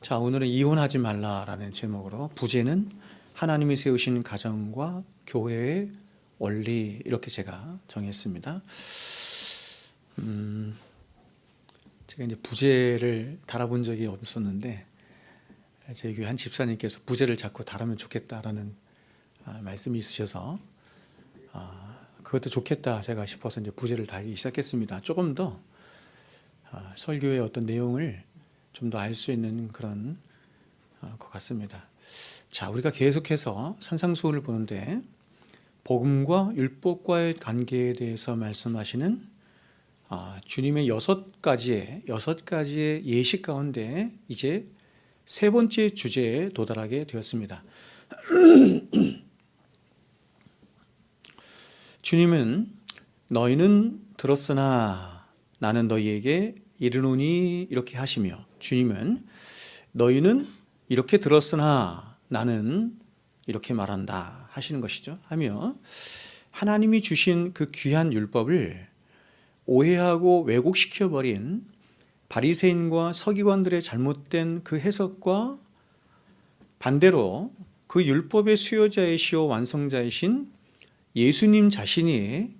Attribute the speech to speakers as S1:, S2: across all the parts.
S1: 자, 오늘은 이혼하지 말라라는 제목으로 부제는 하나님이 세우신 가정과 교회의 원리, 이렇게 제가 정했습니다. 제가 이제 부제를 달아본 적이 없었는데 제 교회 한 집사님께서 부제를 자꾸 달으면 좋겠다라는 말씀이 있으셔서 그것도 좋겠다 제가 싶어서 이제 부제를 달기 시작했습니다. 조금 더 설교의 어떤 내용을 좀 더 알 수 있는 그런 것 같습니다. 자, 우리가 계속해서 산상수훈을 보는데 복음과 율법과의 관계에 대해서 말씀하시는 주님의 여섯 가지의 예식 가운데 이제 세 번째 주제에 도달하게 되었습니다. 주님은 너희는 들었으나 나는 너희에게 이르노니 이렇게 하시며, 주님은 너희는 이렇게 들었으나 나는 이렇게 말한다 하시는 것이죠. 하며 하나님이 주신 그 귀한 율법을 오해하고 왜곡시켜버린 바리새인과 서기관들의 잘못된 그 해석과 반대로 그 율법의 수요자이시오 완성자이신 예수님 자신이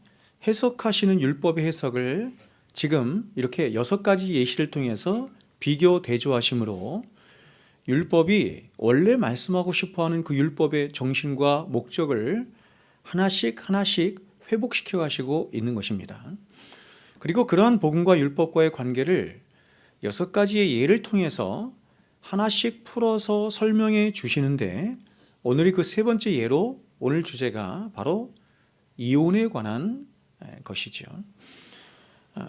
S1: 해석하시는 율법의 해석을 지금 이렇게 6가지 예시를 통해서 비교 대조하심으로 율법이 원래 말씀하고 싶어하는 그 율법의 정신과 목적을 하나씩 회복시켜 가시고 있는 것입니다. 그리고 그러한 복음과 율법과의 관계를 6가지의 예를 통해서 하나씩 풀어서 설명해 주시는데, 오늘이 그 세 번째 예로 오늘 주제가 바로 이혼에 관한 것이죠.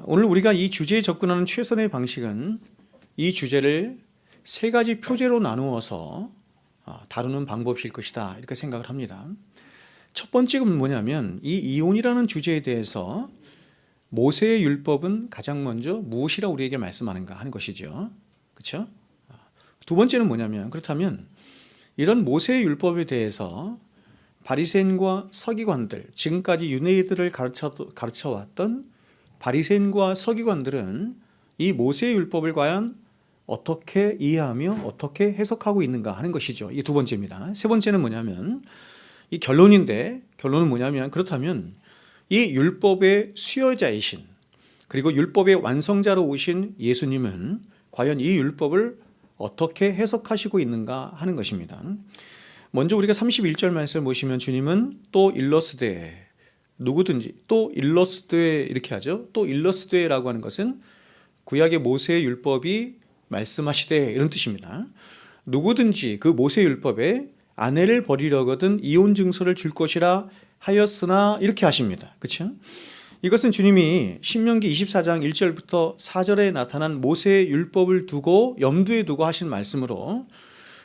S1: 오늘 우리가 이 주제에 접근하는 최선의 방식은 이 주제를 3가지 표제로 나누어서 다루는 방법일 것이다, 이렇게 생각을 합니다. 첫 번째는 뭐냐면 이 이혼이라는 주제에 대해서 모세의 율법은 가장 먼저 무엇이라 우리에게 말씀하는가 하는 것이죠. 그렇죠? 두 번째는 뭐냐면, 그렇다면 이런 모세의 율법에 대해서 바리새인과 서기관들, 지금까지 유대인들을 가르쳐왔던 바리새인과 서기관들은 이 모세의 율법을 과연 어떻게 이해하며 어떻게 해석하고 있는가 하는 것이죠. 이게 두 번째입니다. 세 번째는 뭐냐면 이 결론인데, 결론은 뭐냐면, 그렇다면 이 율법의 수요자이신 그리고 율법의 완성자로 오신 예수님은 과연 이 율법을 어떻게 해석하시고 있는가 하는 것입니다. 먼저 우리가 31절 말씀을 보시면 주님은 또 일러스되, 누구든지 또 일러스되 이렇게 하죠. 또 일러스되라고 하는 것은 구약의 모세의 율법이 말씀하시되 이런 뜻입니다. 누구든지 그 모세의 율법에 아내를 버리려거든 이혼 증서를 줄 것이라 하였으나 이렇게 하십니다. 그렇죠? 이것은 주님이 신명기 24장 1절부터 4절에 나타난 모세의 율법을 두고 염두에 두고 하신 말씀으로,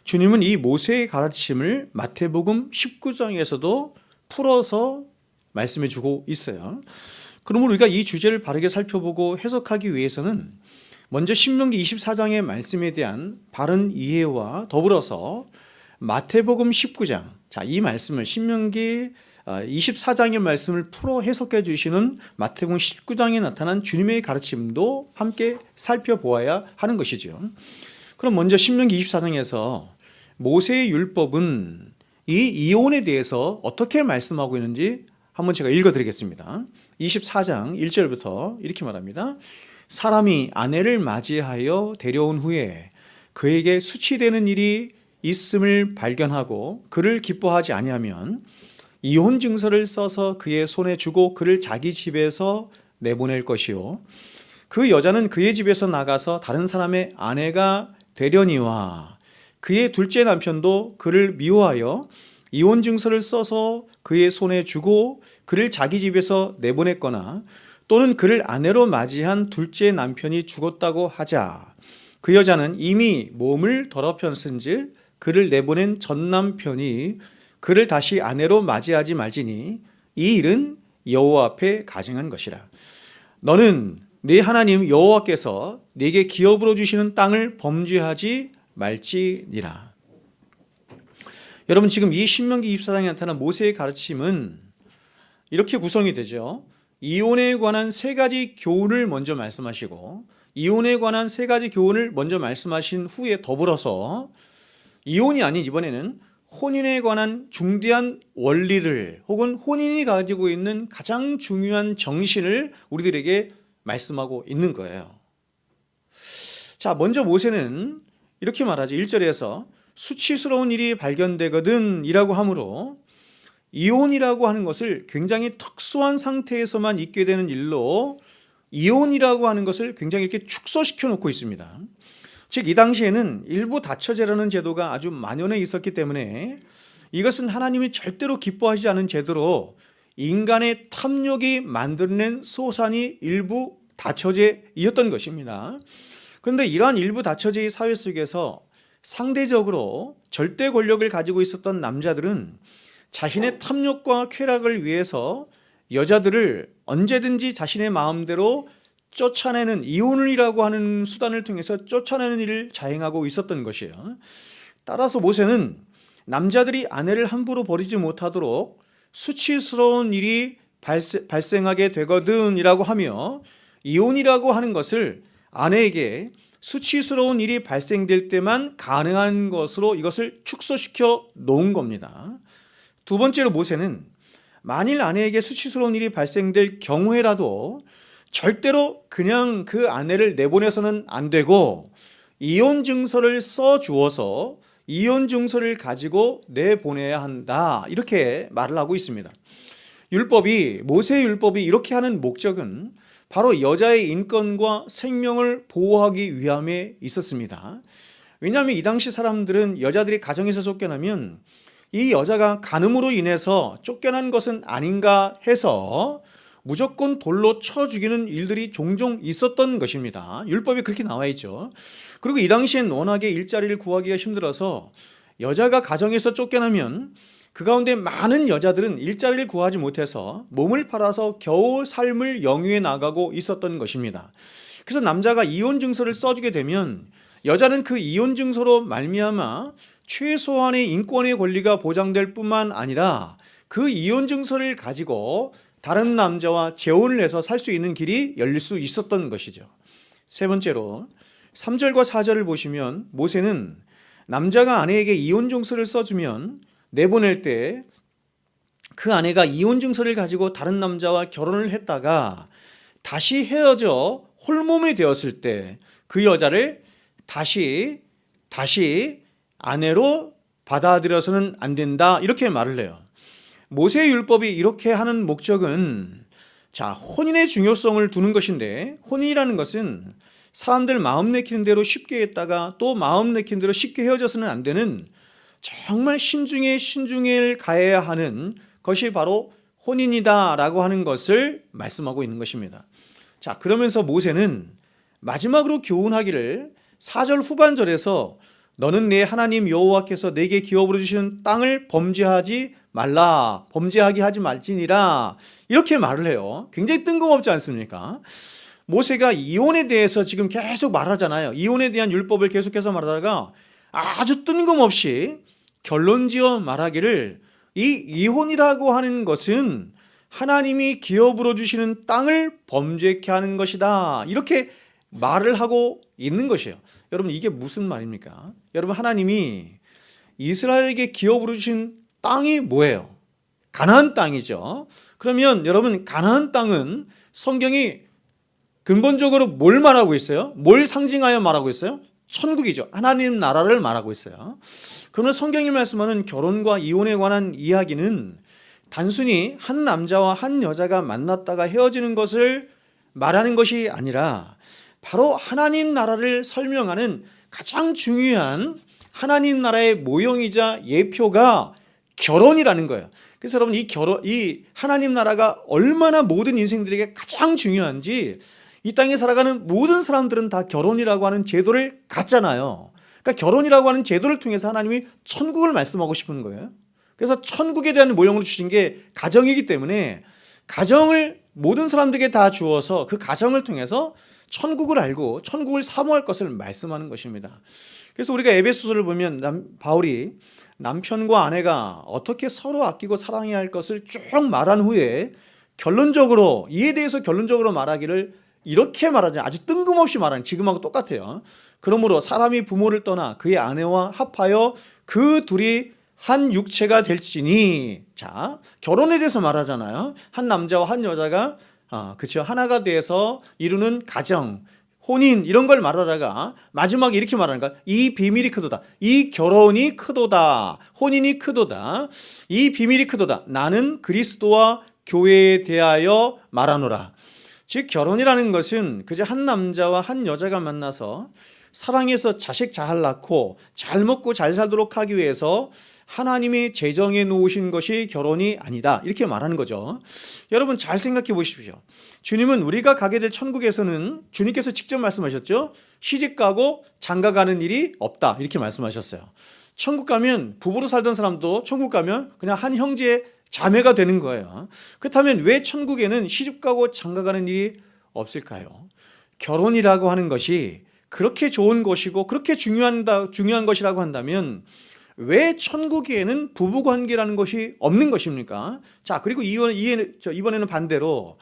S1: 주님은 이 모세의 가르침을 마태복음 19장에서도 풀어서 말씀해 주고 있어요. 그러므로 우리가 이 주제를 바르게 살펴보고 해석하기 위해서는 먼저 신명기 24장의 말씀에 대한 바른 이해와 더불어서 마태복음 19장, 자, 이 말씀을 신명기 24장의 말씀을 풀어 해석해 주시는 마태복음 19장에 나타난 주님의 가르침도 함께 살펴보아야 하는 것이죠. 그럼 먼저 신명기 24장에서 모세의 율법은 이 이혼에 대해서 어떻게 말씀하고 있는지 한번 제가 읽어드리겠습니다. 24장 1절부터 이렇게 말합니다. 사람이 아내를 맞이하여 데려온 후에 그에게 수치되는 일이 있음을 발견하고 그를 기뻐하지 아니하면 이혼 증서를 써서 그의 손에 주고 그를 자기 집에서 내보낼 것이요, 그 여자는 그의 집에서 나가서 다른 사람의 아내가 되려니와 그의 둘째 남편도 그를 미워하여 이혼 증서를 써서 그의 손에 주고 그를 자기 집에서 내보냈거나, 또는 그를 아내로 맞이한 둘째 남편이 죽었다고 하자 그 여자는 이미 몸을 더럽혔은즉 그를 내보낸 전 남편이 그를 다시 아내로 맞이하지 말지니 이 일은 여호와 앞에 가증한 것이라. 너는 네 하나님 여호와께서 네게 기업으로 주시는 땅을 범죄하지 말지니라. 여러분, 지금 이 신명기 24장에 나타난 모세의 가르침은 이렇게 구성이 되죠. 이혼에 관한 3가지 교훈을 먼저 말씀하시고 이혼에 관한 세 가지 교훈을 먼저 말씀하신 후에 더불어서 이혼이 아닌 이번에는 혼인에 관한 중대한 원리를 혹은 혼인이 가지고 있는 가장 중요한 정신을 우리들에게 말씀하고 있는 거예요. 자, 먼저 모세는 이렇게 말하죠. 1절에서 수치스러운 일이 발견되거든 이라고 하므로 이혼이라고 하는 것을 굉장히 특수한 상태에서만 있게 되는 일로 이혼이라고 하는 것을 굉장히 이렇게 축소시켜 놓고 있습니다. 즉 이 당시에는 일부 다처제라는 제도가 아주 만연해 있었기 때문에 이것은 하나님이 절대로 기뻐하지 않은 제도로 인간의 탐욕이 만들어낸 소산이 일부 다처제이었던 것입니다. 그런데 이러한 일부 다처제의 사회 속에서 상대적으로 절대 권력을 가지고 있었던 남자들은 자신의 탐욕과 쾌락을 위해서 여자들을 언제든지 자신의 마음대로 쫓아내는 이혼이라고 하는 수단을 통해서 쫓아내는 일을 자행하고 있었던 것이에요. 따라서 모세는 남자들이 아내를 함부로 버리지 못하도록 수치스러운 일이 발생하게 되거든 이라고 하며 이혼이라고 하는 것을 아내에게 수치스러운 일이 발생될 때만 가능한 것으로 이것을 축소시켜 놓은 겁니다. 두 번째로 모세는 만일 아내에게 수치스러운 일이 발생될 경우에라도 절대로 그냥 그 아내를 내보내서는 안 되고 이혼 증서를 써 주어서 이혼 증서를 가지고 내보내야 한다 이렇게 말을 하고 있습니다. 모세의 율법이 이렇게 하는 목적은 바로 여자의 인권과 생명을 보호하기 위함에 있었습니다. 왜냐하면 이 당시 사람들은 여자들이 가정에서 쫓겨나면 이 여자가 간음으로 인해서 쫓겨난 것은 아닌가 해서 무조건 돌로 쳐 죽이는 일들이 종종 있었던 것입니다. 율법에 그렇게 나와 있죠. 그리고 이 당시엔 워낙에 일자리를 구하기가 힘들어서 여자가 가정에서 쫓겨나면 그 가운데 많은 여자들은 일자리를 구하지 못해서 몸을 팔아서 겨우 삶을 영위해 나가고 있었던 것입니다. 그래서 남자가 이혼 증서를 써주게 되면 여자는 그 이혼 증서로 말미암아 최소한의 인권의 권리가 보장될 뿐만 아니라 그 이혼 증서를 가지고 다른 남자와 재혼을 해서 살 수 있는 길이 열릴 수 있었던 것이죠. 세 번째로 3절과 4절을 보시면 모세는 남자가 아내에게 이혼 증서를 써주면 내보낼 때 그 아내가 이혼 증서를 가지고 다른 남자와 결혼을 했다가 다시 헤어져 홀몸이 되었을 때 그 여자를 다시 아내로 받아들여서는 안 된다 이렇게 말을 해요. 모세의 율법이 이렇게 하는 목적은 혼인의 중요성을 두는 것인데, 혼인이라는 것은 사람들 마음 내키는 대로 쉽게 했다가 또 마음 내키는 대로 쉽게 헤어져서는 안 되는 정말 신중을 가해야 하는 것이 바로 혼인이다라고 하는 것을 말씀하고 있는 것입니다. 그러면서 모세는 마지막으로 교훈하기를 4절 후반절에서 너는 내 하나님 여호와께서 내게 기업으로 주시는 땅을 범죄하지 말라, 범죄하게 하지 말지니라 이렇게 말을 해요. 굉장히 뜬금없지 않습니까? 모세가 이혼에 대해서 지금 계속 말하잖아요. 이혼에 대한 율법을 계속해서 말하다가 아주 뜬금없이 결론지어 말하기를 이 이혼이라고 하는 것은 하나님이 기업으로 주시는 땅을 범죄케 하는 것이다 이렇게 말을 하고 있는 것이에요. 여러분 이게 무슨 말입니까? 여러분 하나님이 이스라엘에게 기업으로 주신 땅이 뭐예요? 가나안 땅이죠. 그러면 여러분 가나안 땅은 성경이 근본적으로 뭘 말하고 있어요? 뭘 상징하여 말하고 있어요? 천국이죠. 하나님 나라를 말하고 있어요. 그러면 성경이 말씀하는 결혼과 이혼에 관한 이야기는 단순히 한 남자와 한 여자가 만났다가 헤어지는 것을 말하는 것이 아니라 바로 하나님 나라를 설명하는 가장 중요한 하나님 나라의 모형이자 예표가 결혼이라는 거예요. 그래서 여러분 이 하나님 나라가 얼마나 모든 인생들에게 가장 중요한지 이 땅에 살아가는 모든 사람들은 다 결혼이라고 하는 제도를 갖잖아요. 그러니까 결혼이라고 하는 제도를 통해서 하나님이 천국을 말씀하고 싶은 거예요. 그래서 천국에 대한 모형을 주신 게 가정이기 때문에 가정을 모든 사람들에게 다 주어서 그 가정을 통해서 천국을 알고 천국을 사모할 것을 말씀하는 것입니다. 그래서 우리가 에베소서를 보면 바울이 남편과 아내가 어떻게 서로 아끼고 사랑해야 할 것을 쭉 말한 후에 이에 대해서 결론적으로 말하기를 이렇게 말하죠. 아주 뜬금없이 말하는, 지금하고 똑같아요. 그러므로 사람이 부모를 떠나 그의 아내와 합하여 그 둘이 한 육체가 될지니. 자, 결혼에 대해서 말하잖아요. 한 남자와 한 여자가 그렇죠, 하나가 돼서 이루는 가정, 혼인, 이런 걸 말하다가 마지막에 이렇게 말하는 거야. 이 비밀이 크도다. 이 결혼이 크도다. 혼인이 크도다. 이 비밀이 크도다. 나는 그리스도와 교회에 대하여 말하노라. 즉 결혼이라는 것은 그저 한 남자와 한 여자가 만나서 사랑해서 자식 잘 낳고 잘 먹고 잘 살도록 하기 위해서 하나님이 제정해 놓으신 것이 결혼이 아니다, 이렇게 말하는 거죠. 여러분 잘 생각해 보십시오. 주님은 우리가 가게 될 천국에서는 주님께서 직접 말씀하셨죠. 시집가고 장가가는 일이 없다, 이렇게 말씀하셨어요. 천국 가면 부부로 살던 사람도 천국 가면 그냥 한 형제의 자매가 되는 거예요. 그렇다면 왜 천국에는 시집가고 장가가는 일이 없을까요? 결혼이라고 하는 것이 그렇게 좋은 것이고 그렇게 중요한 것이라고 한다면 왜 천국에는 부부관계라는 것이 없는 것입니까? 자, 그리고 이번에는 반대로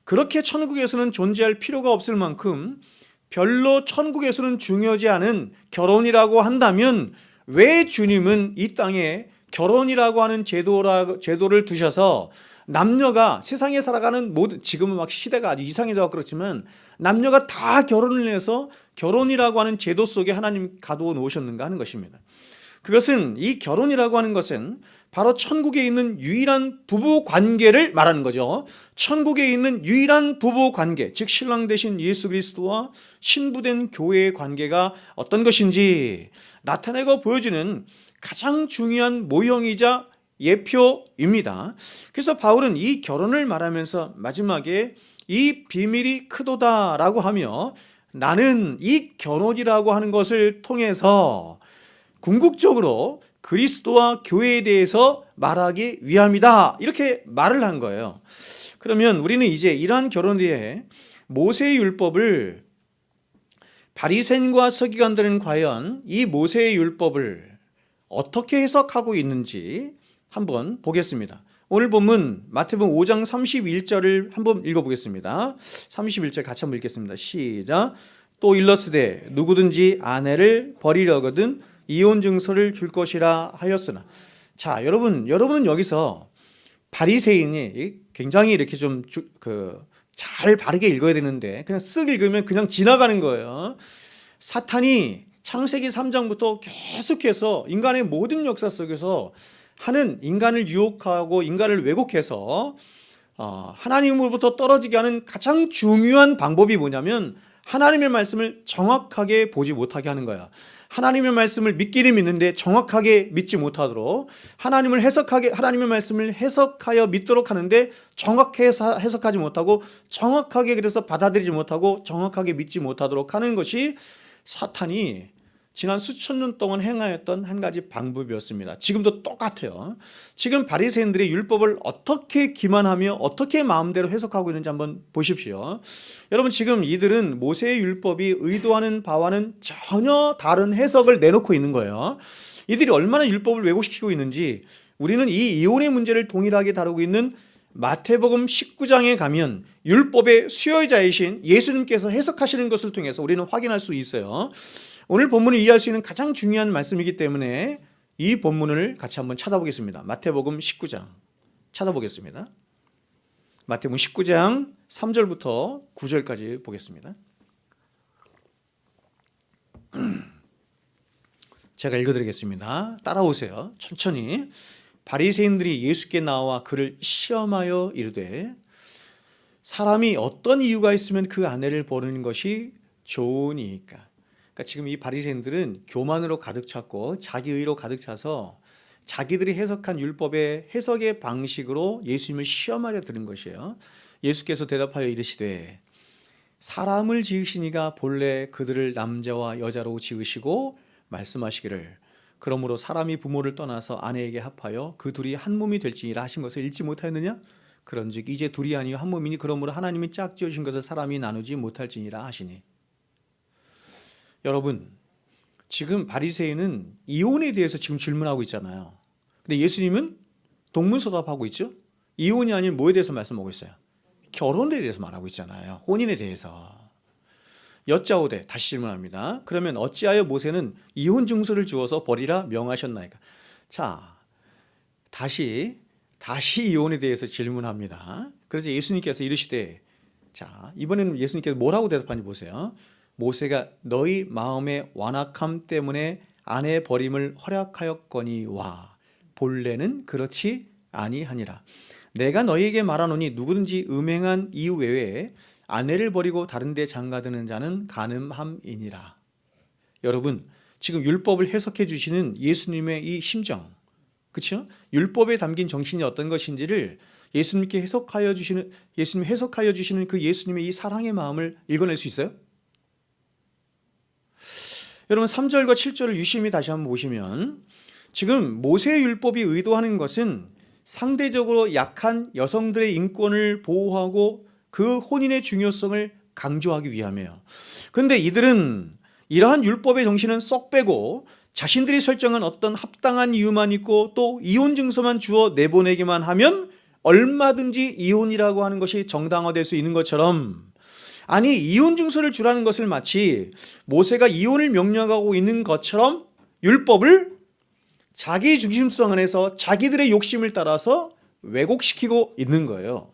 S1: 그렇게 천국에서는 존재할 필요가 없을 만큼 별로 천국에서는 중요하지 않은 결혼이라고 한다면 왜 주님은 이 땅에 결혼이라고 하는 제도를 두셔서 남녀가 세상에 살아가는 모든, 지금은 막 시대가 아주 이상해져 그렇지만 남녀가 다 결혼을 해서 결혼이라고 하는 제도 속에 하나님 가두어 놓으셨는가 하는 것입니다. 그것은, 이 결혼이라고 하는 것은 바로 천국에 있는 유일한 부부 관계를 말하는 거죠. 천국에 있는 유일한 부부 관계, 즉 신랑 되신 예수 그리스도와 신부된 교회의 관계가 어떤 것인지 나타내고 보여주는 가장 중요한 모형이자 예표입니다. 그래서 바울은 이 결혼을 말하면서 마지막에 이 비밀이 크도다라고 하며 나는 이 결혼이라고 하는 것을 통해서 궁극적으로 그리스도와 교회에 대해서 말하기 위함이다, 이렇게 말을 한 거예요. 그러면 우리는 이제 이러한 결혼에 대해 모세의 율법을, 바리새인과 서기관들은 과연 이 모세의 율법을 어떻게 해석하고 있는지 한번 보겠습니다. 오늘 본문 마태복음 5장 31절을 한번 읽어보겠습니다. 31절 같이 한번 읽겠습니다. 시작. 또 일러스되 누구든지 아내를 버리려거든 이혼 증서를 줄 것이라 하였으나. 자, 여러분은 여기서 바리새인이 굉장히 이렇게 좀 잘 바르게 읽어야 되는데 그냥 쓱 읽으면 그냥 지나가는 거예요. 사탄이 창세기 3장부터 계속해서 인간의 모든 역사 속에서 하는, 인간을 유혹하고 인간을 왜곡해서 하나님으로부터 떨어지게 하는 가장 중요한 방법이 뭐냐면 하나님의 말씀을 정확하게 보지 못하게 하는 거야. 하나님의 말씀을 믿기는 믿는데 정확하게 믿지 못하도록, 하나님의 말씀을 해석하여 믿도록 하는데 정확히 해석하지 못하고 정확하게 그래서 받아들이지 못하고 정확하게 믿지 못하도록 하는 것이 사탄이 지난 수천 년 동안 행하였던 한 가지 방법이었습니다. 지금도 똑같아요. 지금 바리새인들의 율법을 어떻게 기만하며 어떻게 마음대로 해석하고 있는지 한번 보십시오. 여러분, 지금 이들은 모세의 율법이 의도하는 바와는 전혀 다른 해석을 내놓고 있는 거예요. 이들이 얼마나 율법을 왜곡시키고 있는지 우리는 이 이혼의 문제를 동일하게 다루고 있는 마태복음 19장에 가면 율법의 수여자이신 예수님께서 해석하시는 것을 통해서 우리는 확인할 수 있어요. 오늘 본문을 이해할 수 있는 가장 중요한 말씀이기 때문에 이 본문을 같이 한번 찾아보겠습니다. 마태복음 19장 찾아보겠습니다. 마태복음 19장 3절부터 9절까지 보겠습니다. 제가 읽어드리겠습니다. 따라오세요. 천천히. 바리새인들이 예수께 나와 그를 시험하여 이르되 사람이 어떤 이유가 있으면 그 아내를 버리는 것이 좋으니까. 그러니까 지금 이 바리새인들은 교만으로 가득 찼고 자기의로 가득 차서 자기들이 해석한 율법의 해석의 방식으로 예수님을 시험하려 들은 것이에요. 예수께서 대답하여 이르시되 사람을 지으시니가 본래 그들을 남자와 여자로 지으시고 말씀하시기를 그러므로 사람이 부모를 떠나서 아내에게 합하여 그 둘이 한 몸이 될지니라 하신 것을 읽지 못하였느냐? 그런즉 이제 둘이 아니요 한 몸이니 그러므로 하나님이 짝지으신 것을 사람이 나누지 못할지니라 하시니. 여러분, 지금 바리새인은 이혼에 대해서 지금 질문하고 있잖아요. 근데 예수님은 동문서답하고 있죠. 이혼이 아닌 뭐에 대해서 말씀하고 있어요? 결혼에 대해서 말하고 있잖아요. 혼인에 대해서. 여짜오되 다시 질문합니다. 그러면 어찌하여 모세는 이혼 증서를 주어서 버리라 명하셨나이까? 자, 다시 이혼에 대해서 질문합니다. 그래서 예수님께서 이르시되, 자, 이번에는 예수님께서 뭐라고 대답하는지 보세요. 모세가 너희 마음의 완악함 때문에 아내 버림을 허락하였거니와 본래는 그렇지 아니하니라. 내가 너희에게 말하노니 누구든지 음행한 이유 외에 아내를 버리고 다른 데 장가드는 자는 간음함이니라. 여러분, 지금 율법을 해석해 주시는 예수님의 이 심정, 그렇죠? 율법에 담긴 정신이 어떤 것인지를 예수님께 해석하여 주시는, 예수님 해석하여 주시는 그 예수님의 이 사랑의 마음을 읽어낼 수 있어요? 여러분 3절과 7절을 유심히 다시 한번 보시면 지금 모세의 율법이 의도하는 것은 상대적으로 약한 여성들의 인권을 보호하고 그 혼인의 중요성을 강조하기 위함이에요. 그런데 이들은 이러한 율법의 정신은 쏙 빼고 자신들이 설정한 어떤 합당한 이유만 있고 또 이혼 증서만 주어 내보내기만 하면 얼마든지 이혼이라고 하는 것이 정당화될 수 있는 것처럼, 아니 이혼 증서를 주라는 것을 마치 모세가 이혼을 명령하고 있는 것처럼 율법을 자기 중심성 안에서 자기들의 욕심을 따라서 왜곡시키고 있는 거예요.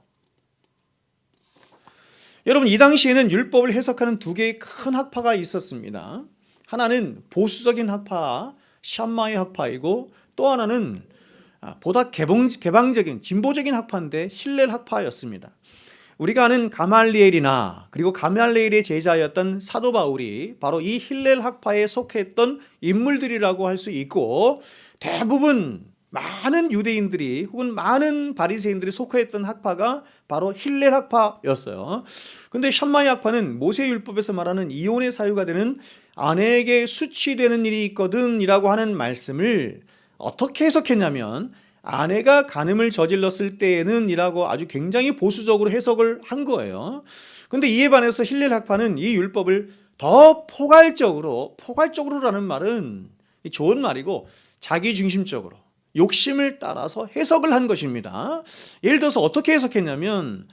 S1: 여러분 이 당시에는 율법을 해석하는 두 개의 큰 학파가 있었습니다. 하나는 보수적인 학파, 샴마이 학파이고 또 하나는 보다 개방적인 진보적인 학파인데 힐렐 학파였습니다. 우리가 아는 가말리엘이나 그리고 가말리엘의 제자였던 사도 바울이 바로 이 힐렐 학파에 속했던 인물들이라고 할 수 있고, 대부분 많은 유대인들이 혹은 많은 바리새인들이 속했던 학파가 바로 힐렐 학파였어요. 그런데 샴마이 학파는 모세율법에서 말하는 이혼의 사유가 되는 아내에게 수치되는 일이 있거든 이라고 하는 말씀을 어떻게 해석했냐면, 아내가 간음을 저질렀을 때에는 이라고 아주 굉장히 보수적으로 해석을 한 거예요. 그런데 이에 반해서 힐렐 학파는 이 율법을 더 포괄적으로라는 말은 좋은 말이고 자기중심적으로 욕심을 따라서 해석을 한 것입니다. 예를 들어서 어떻게 해석했냐면,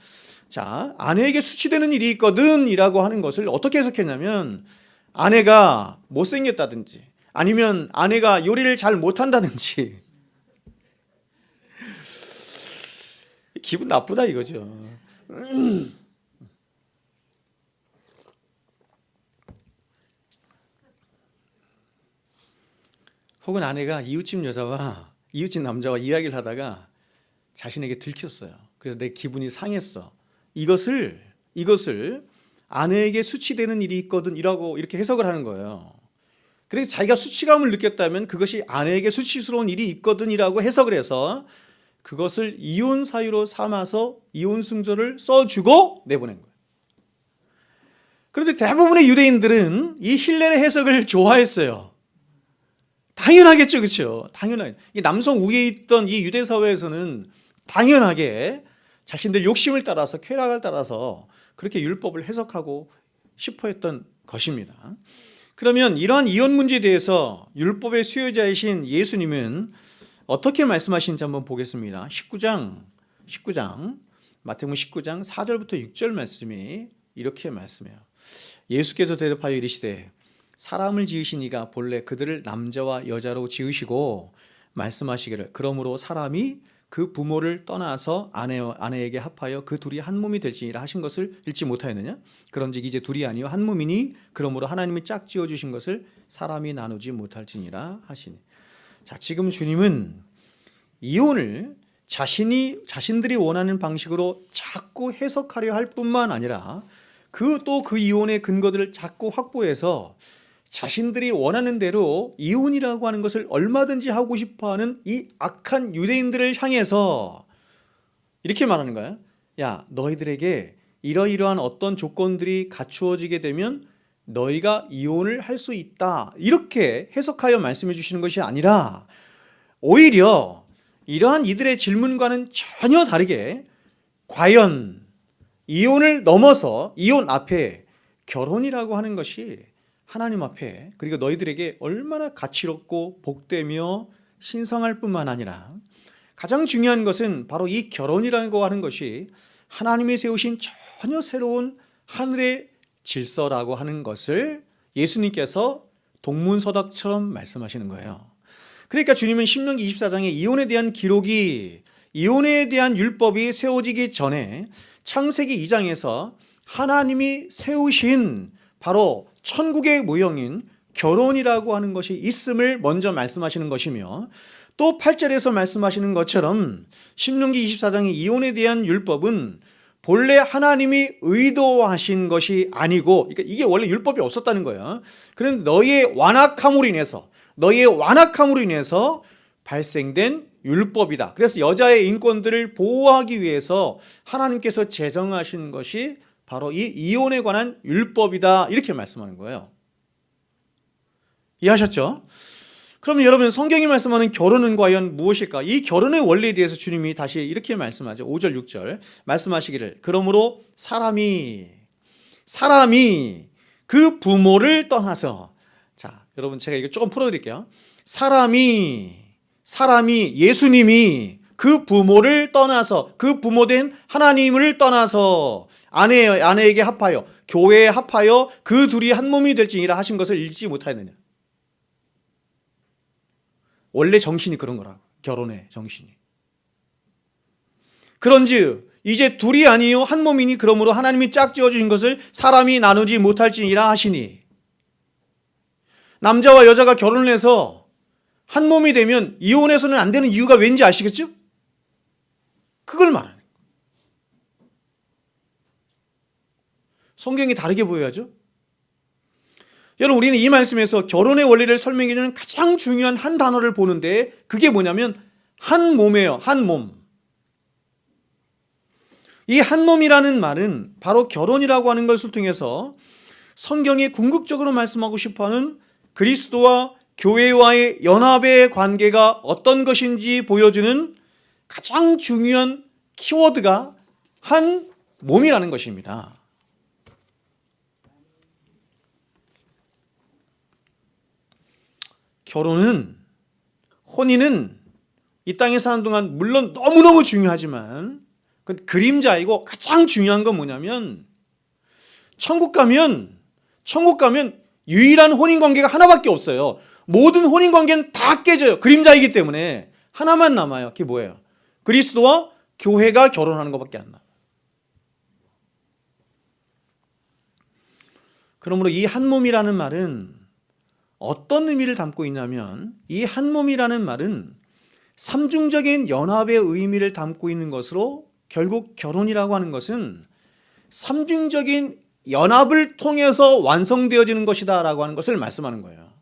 S1: 자, 아내에게 수치되는 일이 있거든 이라고 하는 것을 어떻게 해석했냐면, 아내가 못생겼다든지 아니면 아내가 요리를 잘 못한다든지 기분 나쁘다 이거죠. 혹은 아내가 이웃집 남자와 이야기를 하다가 자신에게 들켰어요. 그래서 내 기분이 상했어. 이것을 아내에게 수치되는 일이 있거든 이라고 이렇게 해석을 하는 거예요. 그래서 자기가 수치감을 느꼈다면 그것이 아내에게 수치스러운 일이 있거든 이라고 해석을 해서 그것을 이혼 사유로 삼아서 이혼 승조를 써주고 내보낸 거예요. 그런데 대부분의 유대인들은 이 힐렐의 해석을 좋아했어요. 당연하겠죠, 그렇죠? 당연하게 남성 우위에 있던 이 유대 사회에서는 당연하게 자신들 욕심을 따라서 쾌락을 따라서 그렇게 율법을 해석하고 싶어했던 것입니다. 그러면 이러한 이혼 문제에 대해서 율법의 수요자이신 예수님은 어떻게 말씀하시는지 한번 보겠습니다. 19장 마태복음 19장 4절부터 6절 말씀이 이렇게 말씀해요. 예수께서 대답하여 이르시되 사람을 지으신 이가 본래 그들을 남자와 여자로 지으시고 말씀하시기를 그러므로 사람이 그 부모를 떠나서 아내에게 합하여 그 둘이 한 몸이 되지니라 하신 것을 읽지 못하였느냐? 그런즉 이제 둘이 아니요 한 몸이니 그러므로 하나님이 짝 지어 주신 것을 사람이 나누지 못할지니라 하시니. 자, 지금 주님은 이혼을 자신들이 원하는 방식으로 자꾸 해석하려 할 뿐만 아니라 그 이혼의 근거들을 자꾸 확보해서 자신들이 원하는 대로 이혼이라고 하는 것을 얼마든지 하고 싶어하는 이 악한 유대인들을 향해서 이렇게 말하는 거예요. 야, 너희들에게 이러이러한 어떤 조건들이 갖추어지게 되면 너희가 이혼을 할 수 있다. 이렇게 해석하여 말씀해 주시는 것이 아니라 오히려 이러한 이들의 질문과는 전혀 다르게 과연 이혼을 넘어서 이혼 앞에 결혼이라고 하는 것이 하나님 앞에 그리고 너희들에게 얼마나 가치롭고 복되며 신성할 뿐만 아니라 가장 중요한 것은 바로 이 결혼이라고 하는 것이 하나님이 세우신 전혀 새로운 하늘의 질서라고 하는 것을 예수님께서 동문서답처럼 말씀하시는 거예요. 그러니까 주님은 신명기 24장에 이혼에 대한 기록이, 이혼에 대한 율법이 세워지기 전에 창세기 2장에서 하나님이 세우신 바로 천국의 모형인 결혼이라고 하는 것이 있음을 먼저 말씀하시는 것이며, 또 8절에서 말씀하시는 것처럼 신명기 24장의 이혼에 대한 율법은 본래 하나님이 의도하신 것이 아니고, 그러니까 이게 원래 율법이 없었다는 거예요. 그런데 너희의 완악함으로 인해서 발생된 율법이다. 그래서 여자의 인권들을 보호하기 위해서 하나님께서 제정하신 것이 바로 이 이혼에 관한 율법이다, 이렇게 말씀하는 거예요. 이해하셨죠? 그러면 여러분, 성경이 말씀하는 결혼은 과연 무엇일까? 이 결혼의 원리에 대해서 주님이 다시 이렇게 말씀하죠. 5절 6절 말씀하시기를, 그러므로 사람이 그 부모를 떠나서, 자, 여러분 제가 이거 조금 풀어드릴게요. 사람이 예수님이 그 부모를 떠나서, 그 부모된 하나님을 떠나서 아내에게 합하여, 교회에 합하여 그 둘이 한 몸이 될지니라 하신 것을 읽지 못하였느냐. 원래 정신이 그런 거라고, 결혼의 정신이. 그런즉 이제 둘이 아니요 한 몸이니 그러므로 하나님이 짝지어 주신 것을 사람이 나누지 못할지니라 하시니, 남자와 여자가 결혼을 해서 한 몸이 되면 이혼해서는 안 되는 이유가 왠지 아시겠죠? 그걸 말하는 거예요. 성경이 다르게 보여야죠. 여러분, 우리는 이 말씀에서 결혼의 원리를 설명해주는 가장 중요한 한 단어를 보는데, 그게 뭐냐면 한 몸이에요. 한 몸. 이 한 몸이라는 말은 바로 결혼이라고 하는 것을 통해서 성경이 궁극적으로 말씀하고 싶어하는 그리스도와 교회와의 연합의 관계가 어떤 것인지 보여주는 가장 중요한 키워드가 한 몸이라는 것입니다. 혼인은 이 땅에 사는 동안 물론 너무너무 중요하지만 그건 그림자이고, 가장 중요한 건 뭐냐면 천국 가면 유일한 혼인관계가 하나밖에 없어요. 모든 혼인관계는 다 깨져요. 그림자이기 때문에 하나만 남아요. 그게 뭐예요? 그리스도와 교회가 결혼하는 것밖에 안 나와요. 그러므로 이 한 몸이라는 말은 어떤 의미를 담고 있냐면, 이 한 몸이라는 말은 삼중적인 연합의 의미를 담고 있는 것으로, 결국 결혼이라고 하는 것은 삼중적인 연합을 통해서 완성되어지는 것이다 라고 하는 것을 말씀하는 거예요.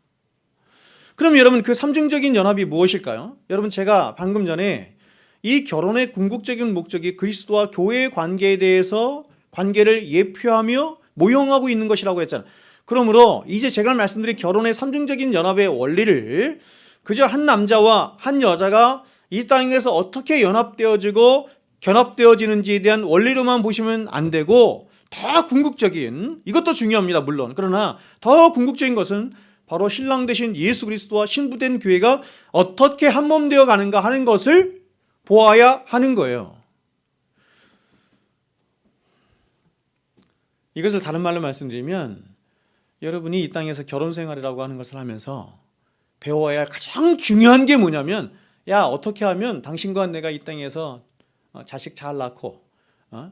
S1: 그럼 여러분, 그 삼중적인 연합이 무엇일까요? 여러분, 제가 방금 전에 이 결혼의 궁극적인 목적이 그리스도와 교회의 관계에 대해서 관계를 예표하며 모형하고 있는 것이라고 했잖아요. 그러므로 이제 제가 말씀드린 결혼의 삼중적인 연합의 원리를 그저 한 남자와 한 여자가 이 땅에서 어떻게 연합되어지고 견합되어지는지에 대한 원리로만 보시면 안 되고, 더 궁극적인, 이것도 중요합니다 물론, 그러나 더 궁극적인 것은 바로 신랑 되신 예수 그리스도와 신부된 교회가 어떻게 한 몸 되어 가는가 하는 것을 보아야 하는 거예요. 이것을 다른 말로 말씀드리면, 여러분이 이 땅에서 결혼 생활이라고 하는 것을 하면서 배워야 할 가장 중요한 게 뭐냐면, 야, 어떻게 하면 당신과 내가 이 땅에서 자식 잘 낳고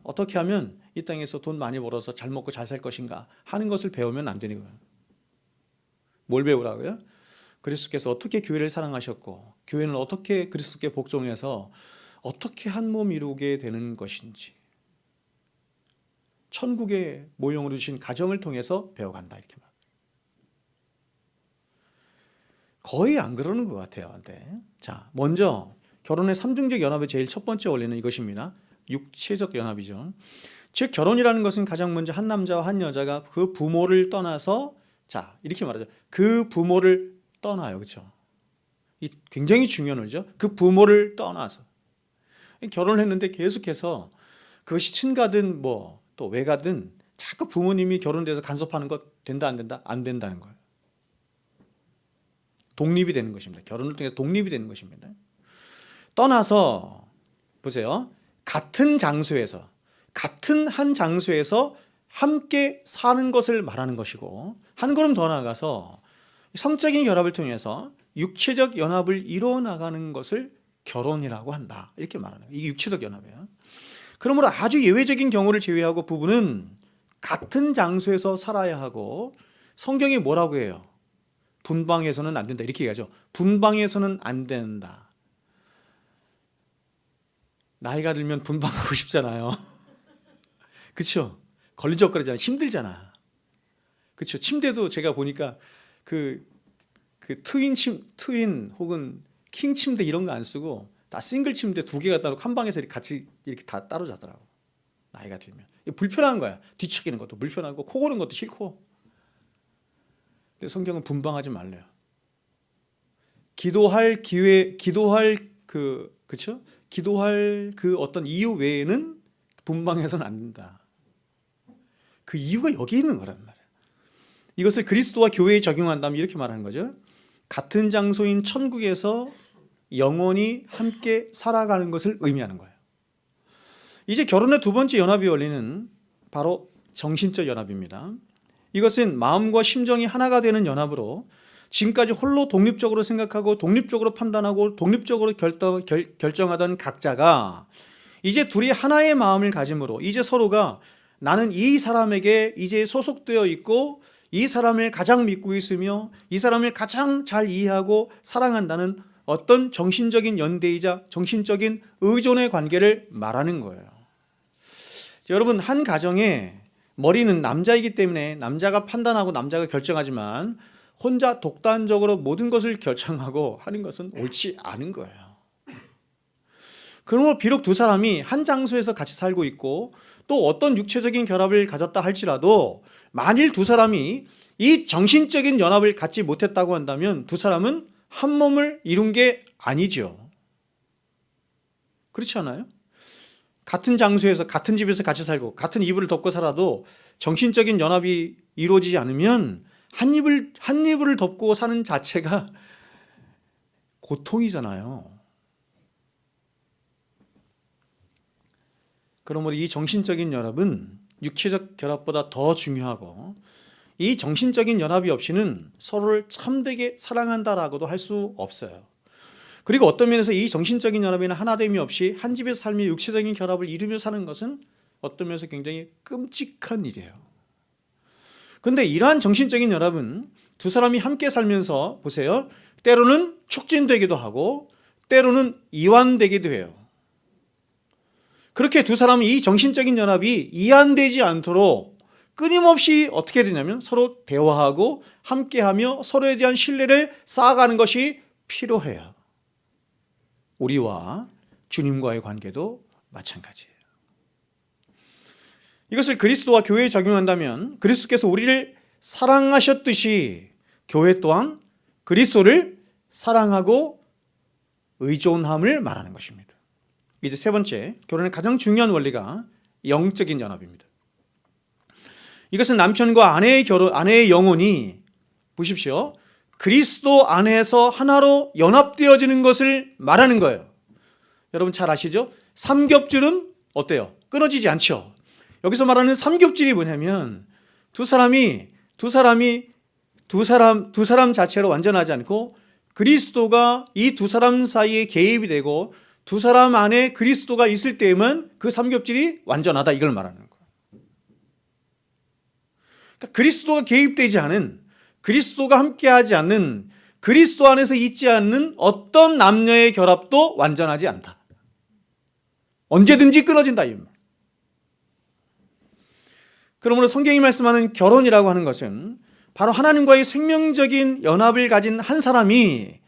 S1: 어떻게 하면 이 땅에서 돈 많이 벌어서 잘 먹고 잘 살 것인가 하는 것을 배우면 안 되는 거예요. 뭘 배우라고요? 그리스도께서 어떻게 교회를 사랑하셨고, 교회는 어떻게 그리스도께 복종해서 어떻게 한 몸 이루게 되는 것인지, 천국의 모형으로 주신 가정을 통해서 배워간다, 이렇게 말. 거의 안 그러는 것 같아요. 근데 자, 먼저 결혼의 삼중적 연합의 제일 첫 번째 원리는 이것입니다. 육체적 연합이죠. 즉, 결혼이라는 것은 가장 먼저 한 남자와 한 여자가 그 부모를 떠나서, 자, 이렇게 말하죠. 그 부모를 떠나요. 그렇죠? 이 굉장히 중요한 거죠. 그 부모를 떠나서 결혼을 했는데 계속해서 그것이 친가든 뭐 또 외가든 자꾸 부모님이 결혼돼서 간섭하는 것 된다 안 된다? 안 된다는 거예요. 독립이 되는 것입니다. 결혼을 통해서 독립이 되는 것입니다. 떠나서 보세요. 같은 장소에서 같은 한 장소에서 함께 사는 것을 말하는 것이고, 한 걸음 더 나아가서 성적인 결합을 통해서 육체적 연합을 이루어 나가는 것을 결혼이라고 한다, 이렇게 말하는 거예요. 이게 육체적 연합이에요. 그러므로 아주 예외적인 경우를 제외하고 부부는 같은 장소에서 살아야 하고, 성경이 뭐라고 해요? 분방해서는 안 된다, 이렇게 얘기하죠. 분방해서는 안 된다. 나이가 들면 분방하고 싶잖아요. 그렇죠? 걸리적거리잖아요. 힘들잖아. 그렇죠? 침대도 제가 보니까 그 트윈 혹은 킹 침대 이런 거 안 쓰고 다 싱글 침대 2개 갖다 놓고 한 방에서 같이 이렇게 다 따로 자더라고. 나이가 들면 불편한 거야. 뒤척이는 것도 불편하고 코 고는 것도 싫고. 근데 성경은 분방하지 말래요. 기도할 그 어떤 이유 외에는 분방해서는 안 된다. 그 이유가 여기 있는 거란 말이에요. 이것을 그리스도와 교회에 적용한다면 이렇게 말하는 거죠. 같은 장소인 천국에서 영원히 함께 살아가는 것을 의미하는 거예요. 이제 결혼의 두 번째 연합의 원리는 바로 정신적 연합입니다. 이것은 마음과 심정이 하나가 되는 연합으로, 지금까지 홀로 독립적으로 생각하고 독립적으로 판단하고 독립적으로 결정하던 각자가 이제 둘이 하나의 마음을 가짐으로, 이제 서로가 나는 이 사람에게 이제 소속되어 있고 이 사람을 가장 믿고 있으며 이 사람을 가장 잘 이해하고 사랑한다는 어떤 정신적인 연대이자 정신적인 의존의 관계를 말하는 거예요. 여러분, 한 가정에 머리는 남자이기 때문에 남자가 판단하고 남자가 결정하지만 혼자 독단적으로 모든 것을 결정하고 하는 것은 옳지 않은 거예요. 그러므로 비록 두 사람이 한 장소에서 같이 살고 있고 또 어떤 육체적인 결합을 가졌다 할지라도, 만일 두 사람이 이 정신적인 연합을 갖지 못했다고 한다면 두 사람은 한 몸을 이룬 게 아니죠. 그렇지 않아요? 같은 장소에서 같은 집에서 같이 살고 같은 이불을 덮고 살아도 정신적인 연합이 이루어지지 않으면 한 이불을 덮고 사는 자체가 고통이잖아요. 그러므로 이 정신적인 연합은 육체적 결합보다 더 중요하고, 이 정신적인 연합이 없이는 서로를 참되게 사랑한다라고도 할 수 없어요. 그리고 어떤 면에서 이 정신적인 연합이나 하나됨이 없이 한 집에서 살며 육체적인 결합을 이루며 사는 것은 어떤 면에서 굉장히 끔찍한 일이에요. 그런데 이러한 정신적인 연합은 두 사람이 함께 살면서 보세요, 때로는 촉진되기도 하고 때로는 이완되기도 해요. 그렇게 두 사람이 이 정신적인 연합이 이완되지 않도록 끊임없이 어떻게 되냐면 서로 대화하고 함께하며 서로에 대한 신뢰를 쌓아가는 것이 필요해요. 우리와 주님과의 관계도 마찬가지예요. 이것을 그리스도와 교회에 적용한다면 그리스도께서 우리를 사랑하셨듯이 교회 또한 그리스도를 사랑하고 의존함을 말하는 것입니다. 이제 세 번째, 결혼의 가장 중요한 원리가 영적인 연합입니다. 이것은 남편과 아내의 영혼이, 보십시오, 그리스도 안에서 하나로 연합되어지는 것을 말하는 거예요. 여러분 잘 아시죠? 삼겹줄은 어때요? 끊어지지 않죠. 여기서 말하는 삼겹줄이 뭐냐면 두 사람 자체로 완전하지 않고 그리스도가 이 두 사람 사이에 개입이 되고 두 사람 안에 그리스도가 있을 때에만 그 삼겹줄이 완전하다, 이걸 말하는 거예요. 그러니까 그리스도가 개입되지 않은, 그리스도가 함께하지 않는, 그리스도 안에서 있지 않는 어떤 남녀의 결합도 완전하지 않다. 언제든지 끊어진다, 이 말. 그러므로 성경이 말씀하는 결혼이라고 하는 것은 바로 하나님과의 생명적인 연합을 가진 한 사람이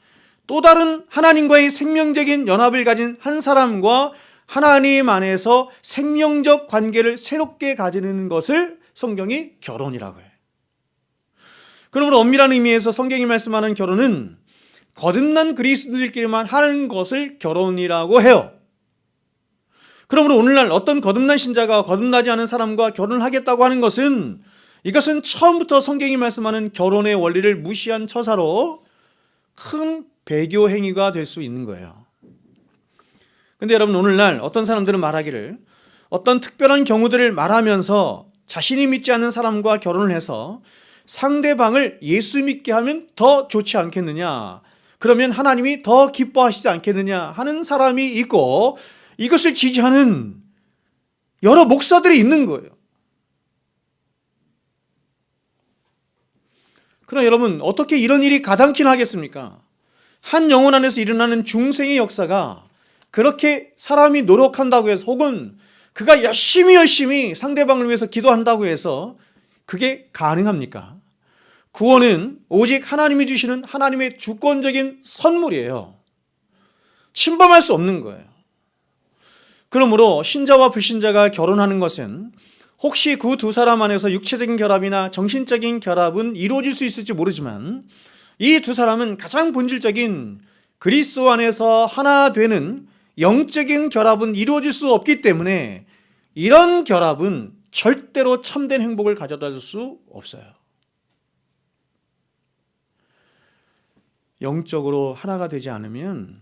S1: 또 다른 하나님과의 생명적인 연합을 가진 한 사람과 하나님 안에서 생명적 관계를 새롭게 가지는 것을 성경이 결혼이라고 해요. 그러므로 엄밀한 의미에서 성경이 말씀하는 결혼은 거듭난 그리스도인들끼리만 하는 것을 결혼이라고 해요. 그러므로 오늘날 어떤 거듭난 신자가 거듭나지 않은 사람과 결혼을 하겠다고 하는 것은, 이것은 처음부터 성경이 말씀하는 결혼의 원리를 무시한 처사로 큰 배교 행위가 될 수 있는 거예요. 근데 여러분, 오늘날 어떤 사람들은 말하기를 어떤 특별한 경우들을 말하면서 자신이 믿지 않는 사람과 결혼을 해서 상대방을 예수 믿게 하면 더 좋지 않겠느냐, 그러면 하나님이 더 기뻐하시지 않겠느냐 하는 사람이 있고, 이것을 지지하는 여러 목사들이 있는 거예요. 그러나 여러분, 어떻게 이런 일이 가당키나 하겠습니까? 한 영혼 안에서 일어나는 중생의 역사가 그렇게 사람이 노력한다고 해서, 혹은 그가 열심히 상대방을 위해서 기도한다고 해서 그게 가능합니까? 구원은 오직 하나님이 주시는 하나님의 주권적인 선물이에요. 침범할 수 없는 거예요. 그러므로 신자와 불신자가 결혼하는 것은 혹시 그 두 사람 안에서 육체적인 결합이나 정신적인 결합은 이루어질 수 있을지 모르지만, 이 두 사람은 가장 본질적인 그리스도 안에서 하나 되는 영적인 결합은 이루어질 수 없기 때문에 이런 결합은 절대로 참된 행복을 가져다 줄 수 없어요. 영적으로 하나가 되지 않으면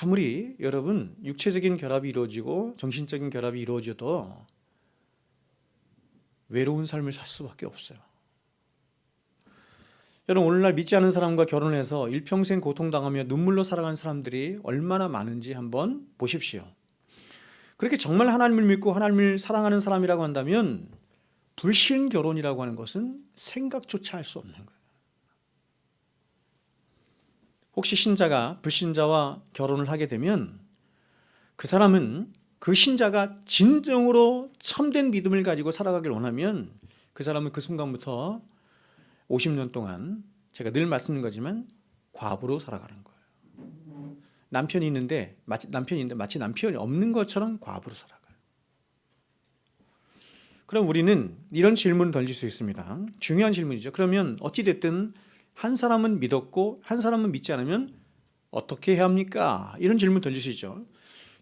S1: 아무리 여러분 육체적인 결합이 이루어지고 정신적인 결합이 이루어져도 외로운 삶을 살 수밖에 없어요. 여러분, 오늘날 믿지 않은 사람과 결혼해서 일평생 고통당하며 눈물로 살아가는 사람들이 얼마나 많은지 한번 보십시오. 그렇게 정말 하나님을 믿고 하나님을 사랑하는 사람이라고 한다면 불신 결혼이라고 하는 것은 생각조차 할 수 없는 거예요. 혹시 신자가 불신자와 결혼을 하게 되면 그 사람은, 그 신자가 진정으로 참된 믿음을 가지고 살아가길 원하면 그 사람은 그 순간부터 50년 동안, 제가 늘 말씀드린 거지만, 과부로 살아가는 거예요. 남편이 있는데 마치 남편이 없는 것처럼 과부로 살아가요. 그럼 우리는 이런 질문을 던질 수 있습니다. 중요한 질문이죠. 그러면 어찌됐든 한 사람은 믿었고 한 사람은 믿지 않으면 어떻게 해야 합니까? 이런 질문 던질 수 있죠.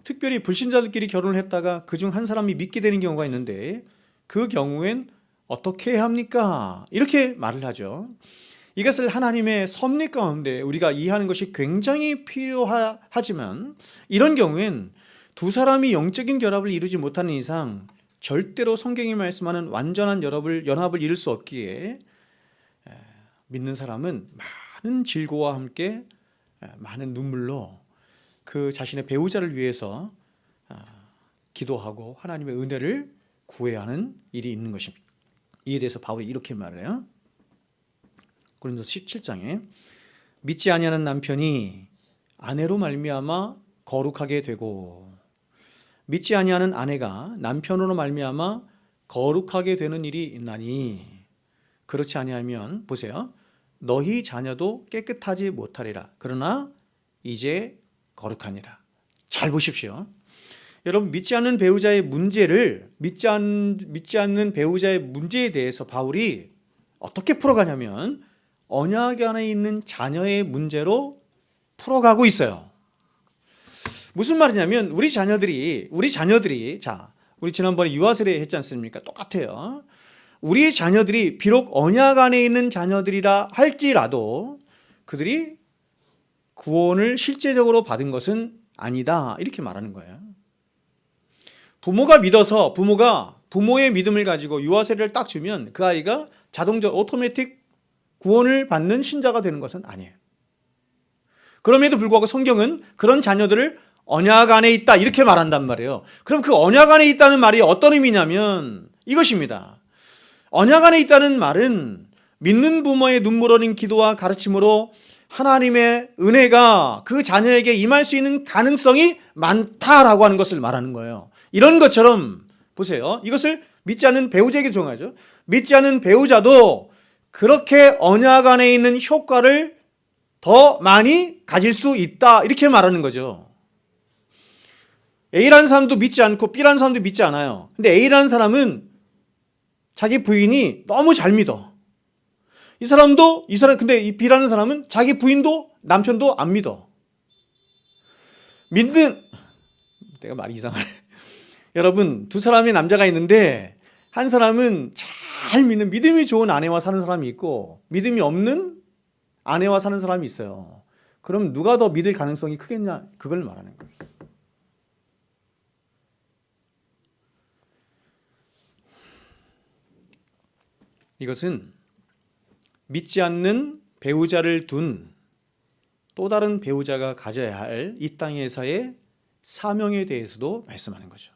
S1: 특별히 불신자들끼리 결혼을 했다가 그중 한 사람이 믿게 되는 경우가 있는데, 그 경우엔 어떻게 해야 합니까? 이렇게 말을 하죠. 이것을 하나님의 섭리 가운데 우리가 이해하는 것이 굉장히 필요하지만, 이런 경우엔 두 사람이 영적인 결합을 이루지 못하는 이상 절대로 성경이 말씀하는 완전한 연합을 이룰 수 없기에 믿는 사람은 많은 질고와 함께 많은 눈물로 그 자신의 배우자를 위해서 기도하고 하나님의 은혜를 구해야 하는 일이 있는 것입니다. 이에 대해서 바울이 이렇게 말해요. 고린도서 17장에 믿지 아니하는 남편이 아내로 말미암아 거룩하게 되고 믿지 아니하는 아내가 남편으로 말미암아 거룩하게 되는 일이 있나니, 그렇지 아니하면 보세요, 너희 자녀도 깨끗하지 못하리라. 그러나 이제 거룩하니라. 잘 보십시오. 여러분, 믿지 않는 배우자의 문제를, 믿지 않는 배우자의 문제에 대해서 바울이 어떻게 풀어가냐면 언약 안에 있는 자녀의 문제로 풀어가고 있어요. 무슨 말이냐면 우리 자녀들이 자, 우리 지난번에 유아세례 했지 않습니까? 똑같아요. 우리 자녀들이 비록 언약 안에 있는 자녀들이라 할지라도 그들이 구원을 실제적으로 받은 것은 아니다, 이렇게 말하는 거예요. 부모가 믿어서 부모의 믿음을 가지고 유아세례를 딱 주면 그 아이가 자동적으로 오토매틱 구원을 받는 신자가 되는 것은 아니에요. 그럼에도 불구하고 성경은 그런 자녀들을 언약 안에 있다, 이렇게 말한단 말이에요. 그럼 그 언약 안에 있다는 말이 어떤 의미냐면 이것입니다. 언약 안에 있다는 말은 믿는 부모의 눈물 어린 기도와 가르침으로 하나님의 은혜가 그 자녀에게 임할 수 있는 가능성이 많다라고 하는 것을 말하는 거예요. 이런 것처럼 보세요. 이것을 믿지 않는 배우자에게 적용하죠. 믿지 않는 배우자도 그렇게 언약 안에 있는 효과를 더 많이 가질 수 있다, 이렇게 말하는 거죠. A라는 사람도 믿지 않고 B라는 사람도 믿지 않아요. 근데 A라는 사람은 자기 부인이 너무 잘 믿어. 근데 이 B라는 사람은 자기 부인도 남편도 안 믿어. 내가 말이 이상하네. 여러분, 두 사람의 남자가 있는데 한 사람은 잘 믿는 믿음이 좋은 아내와 사는 사람이 있고 믿음이 없는 아내와 사는 사람이 있어요. 그럼 누가 더 믿을 가능성이 크겠냐? 그걸 말하는 거예요. 이것은 믿지 않는 배우자를 둔 또 다른 배우자가 가져야 할 이 땅에서의 사명에 대해서도 말씀하는 거죠.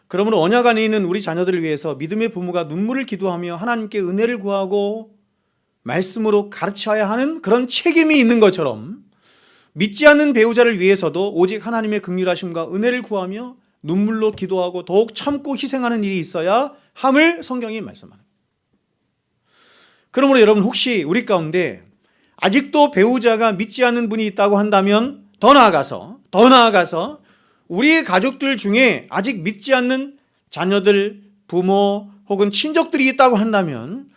S1: 그러므로 언약 안에 있는 우리 자녀들을 위해서 믿음의 부모가 눈물을 기도하며 하나님께 은혜를 구하고 말씀으로 가르쳐야 하는 그런 책임이 있는 것처럼 믿지 않는 배우자를 위해서도 오직 하나님의 긍휼하심과 은혜를 구하며 눈물로 기도하고 더욱 참고 희생하는 일이 있어야 함을 성경이 말씀하는 거예요. 그러므로 여러분, 혹시 우리 가운데 아직도 배우자가 믿지 않는 분이 있다고 한다면 더 나아가서 우리의 가족들 중에 아직 믿지 않는 자녀들, 부모 혹은 친족들이 있다고 한다면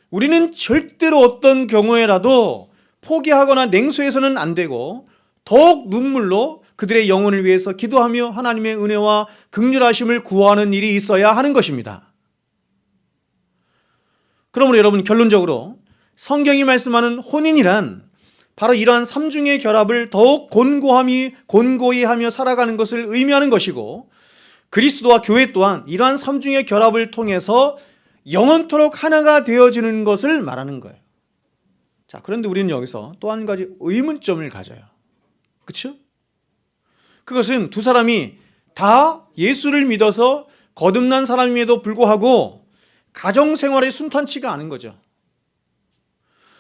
S1: 우리는 절대로 어떤 경우에라도 포기하거나 냉소해서는 안 되고 더욱 눈물로 그들의 영혼을 위해서 기도하며 하나님의 은혜와 긍휼하심을 구하는 일이 있어야 하는 것입니다. 그러므로 여러분, 결론적으로 성경이 말씀하는 혼인이란 바로 이러한 삼중의 결합을 더욱 곤고히 하며 살아가는 것을 의미하는 것이고, 그리스도와 교회 또한 이러한 삼중의 결합을 통해서 영원토록 하나가 되어지는 것을 말하는 거예요. 자, 그런데 우리는 여기서 또 한 가지 의문점을 가져요. 그렇죠? 그것은 두 사람이 다 예수를 믿어서 거듭난 사람임에도 불구하고 가정생활이 순탄치가 않은 거죠.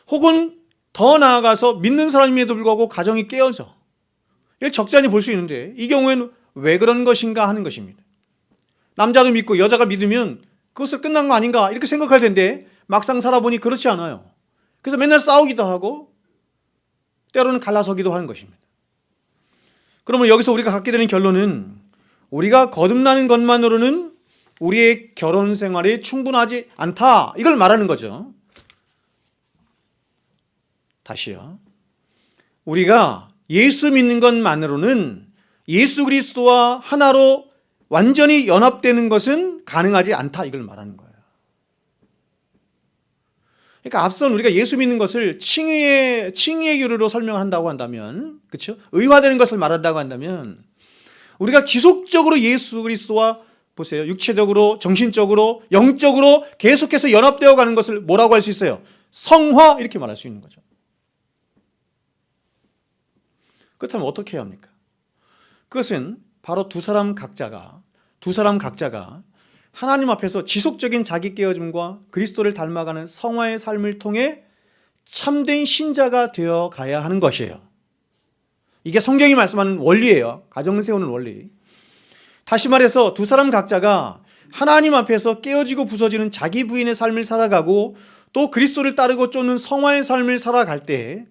S1: 혹은 더 나아가서 믿는 사람임에도 불구하고 가정이 깨어져. 이걸 적잖이 볼 수 있는데 이 경우에는 왜 그런 것인가 하는 것입니다. 남자도 믿고 여자가 믿으면 그것을 끝난 거 아닌가 이렇게 생각할 텐데 막상 살아보니 그렇지 않아요. 그래서 맨날 싸우기도 하고 때로는 갈라서기도 하는 것입니다. 그러면 여기서 우리가 갖게 되는 결론은 우리가 거듭나는 것만으로는 우리의 결혼 생활이 충분하지 않다, 이걸 말하는 거죠. 다시요. 우리가 예수 믿는 것만으로는 예수 그리스도와 하나로 완전히 연합되는 것은 가능하지 않다, 이걸 말하는 거예요. 그러니까 앞선 우리가 예수 믿는 것을 칭의의 교류로 설명한다고 한다면, 그렇죠? 의화되는 것을 말한다고 한다면 우리가 지속적으로 예수 그리스도와 보세요, 육체적으로, 정신적으로, 영적으로 계속해서 연합되어 가는 것을 뭐라고 할 수 있어요? 성화, 이렇게 말할 수 있는 거죠. 그렇다면 어떻게 해야 합니까? 그것은 바로 두 사람 각자가 하나님 앞에서 지속적인 자기 깨어짐과 그리스도를 닮아가는 성화의 삶을 통해 참된 신자가 되어 가야 하는 것이에요. 이게 성경이 말씀하는 원리예요. 가정을 세우는 원리. 다시 말해서 두 사람 각자가 하나님 앞에서 깨어지고 부서지는 자기 부인의 삶을 살아가고 또 그리스도를 따르고 쫓는 성화의 삶을 살아갈 때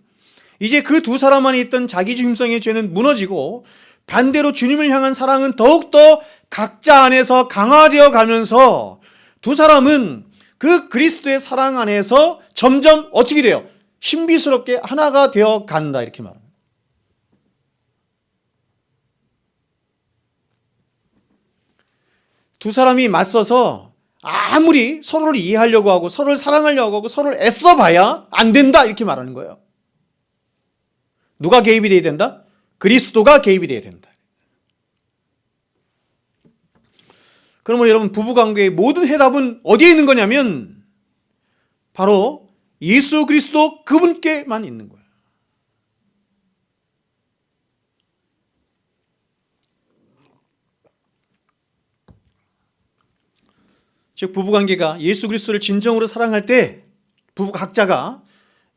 S1: 이제 그 두 사람 안에 있던 자기중심성의 죄는 무너지고 반대로 주님을 향한 사랑은 더욱더 각자 안에서 강화되어 가면서 두 사람은 그 그리스도의 사랑 안에서 점점 어떻게 돼요? 신비스럽게 하나가 되어 간다, 이렇게 말합니다. 두 사람이 맞서서 아무리 서로를 이해하려고 하고 서로를 사랑하려고 하고 서로를 애써봐야 안 된다, 이렇게 말하는 거예요. 누가 개입이 돼야 된다? 그리스도가 개입이 돼야 된다. 그러면 여러분, 부부관계의 모든 해답은 어디에 있는 거냐면 바로 예수 그리스도 그분께만 있는 거예요. 즉 부부관계가 예수 그리스도를 진정으로 사랑할 때, 부부 각자가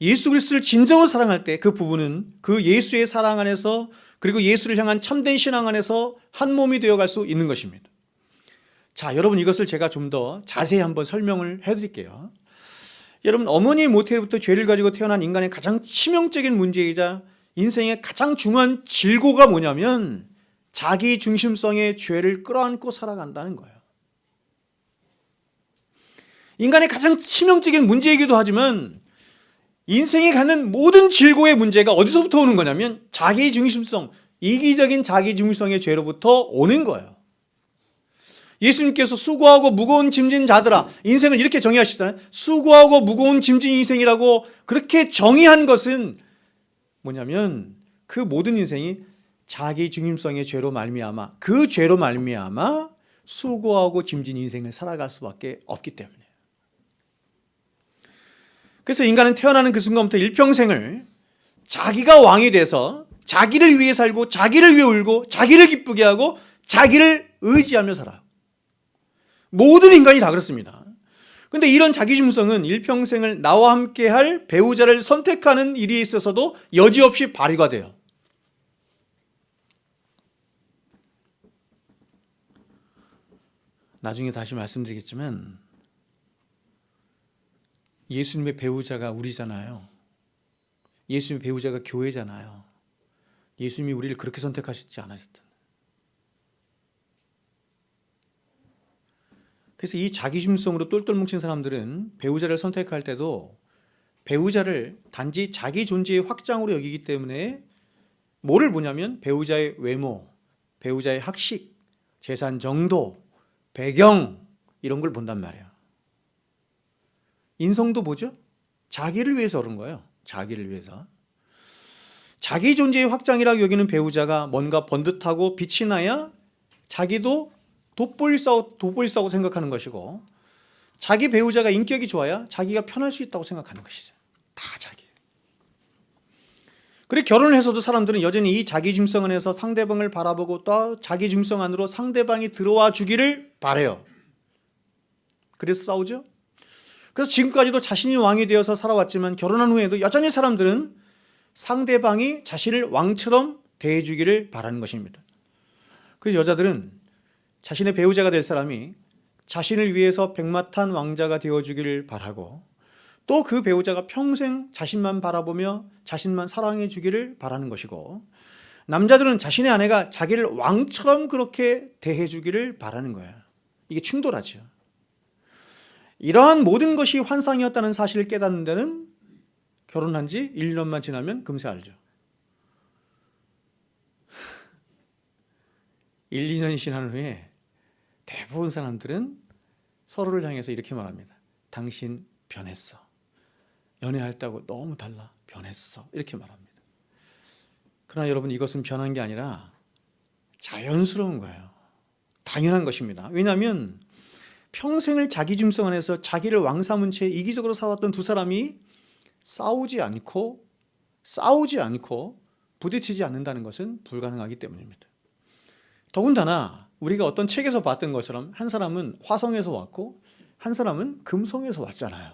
S1: 예수 그리스도를 진정으로 사랑할 때 그 부부는 그 예수의 사랑 안에서 그리고 예수를 향한 참된 신앙 안에서 한 몸이 되어갈 수 있는 것입니다. 자, 여러분, 이것을 제가 좀 더 자세히 한번 설명을 해드릴게요. 여러분, 어머니의 모태로부터 죄를 가지고 태어난 인간의 가장 치명적인 문제이자 인생의 가장 중요한 질고가 뭐냐면 자기 중심성의 죄를 끌어안고 살아간다는 거예요. 인간의 가장 치명적인 문제이기도 하지만 인생에 갖는 모든 질고의 문제가 어디서부터 오는 거냐면 자기중심성, 이기적인 자기중심성의 죄로부터 오는 거예요. 예수님께서 수고하고 무거운 짐진 자들아, 인생을 이렇게 정의하시잖아요. 수고하고 무거운 짐진 인생이라고 그렇게 정의한 것은 뭐냐면 그 모든 인생이 자기중심성의 죄로 말미암아, 그 죄로 말미암아 수고하고 짐진 인생을 살아갈 수밖에 없기 때문이에요. 그래서 인간은 태어나는 그 순간부터 일평생을 자기가 왕이 돼서 자기를 위해 살고 자기를 위해 울고 자기를 기쁘게 하고 자기를 의지하며 살아요. 모든 인간이 다 그렇습니다. 그런데 이런 자기중성은 일평생을 나와 함께 할 배우자를 선택하는 일에 있어서도 여지없이 발휘가 돼요. 나중에 다시 말씀드리겠지만 예수님의 배우자가 우리잖아요. 예수님의 배우자가 교회잖아요. 예수님이 우리를 그렇게 선택하시지 않으셨잖아요. 그래서 이 자기중성으로 똘똘 뭉친 사람들은 배우자를 선택할 때도 배우자를 단지 자기 존재의 확장으로 여기기 때문에 뭐를 보냐면 배우자의 외모, 배우자의 학식, 재산 정도, 배경 이런 걸 본단 말이에요. 인성도 보죠? 자기를 위해서 그런 거예요. 자기를 위해서. 자기 존재의 확장이라고 여기는 배우자가 뭔가 번듯하고 빛이 나야 자기도 돋보일싸고 생각하는 것이고, 자기 배우자가 인격이 좋아야 자기가 편할 수 있다고 생각하는 것이죠. 다 자기. 그래 결혼을 해서도 사람들은 여전히 이 자기중성 안에서 상대방을 바라보고 또 자기중성 안으로 상대방이 들어와 주기를 바라요. 그래서 싸우죠. 그래서 지금까지도 자신이 왕이 되어서 살아왔지만 결혼한 후에도 여전히 사람들은 상대방이 자신을 왕처럼 대해주기를 바라는 것입니다. 그래서 여자들은 자신의 배우자가 될 사람이 자신을 위해서 백마탄 왕자가 되어주기를 바라고, 또 그 배우자가 평생 자신만 바라보며 자신만 사랑해 주기를 바라는 것이고, 남자들은 자신의 아내가 자기를 왕처럼 그렇게 대해 주기를 바라는 거예요. 이게 충돌하죠. 이러한 모든 것이 환상이었다는 사실을 깨닫는 데는 결혼한 지 1, 2년만 지나면 금세 알죠. 1, 2년이 지난 후에 대부분 사람들은 서로를 향해서 이렇게 말합니다. 당신 변했어. 연애할 때하고 너무 달라. 변했어. 이렇게 말합니다. 그러나 여러분, 이것은 변한 게 아니라 자연스러운 거예요. 당연한 것입니다. 왜냐하면 평생을 자기중성 안에서 자기를 왕 삼은 채 이기적으로 살았던 두 사람이 싸우지 않고 부딪히지 않는다는 것은 불가능하기 때문입니다. 더군다나 우리가 어떤 책에서 봤던 것처럼 한 사람은 화성에서 왔고 한 사람은 금성에서 왔잖아요.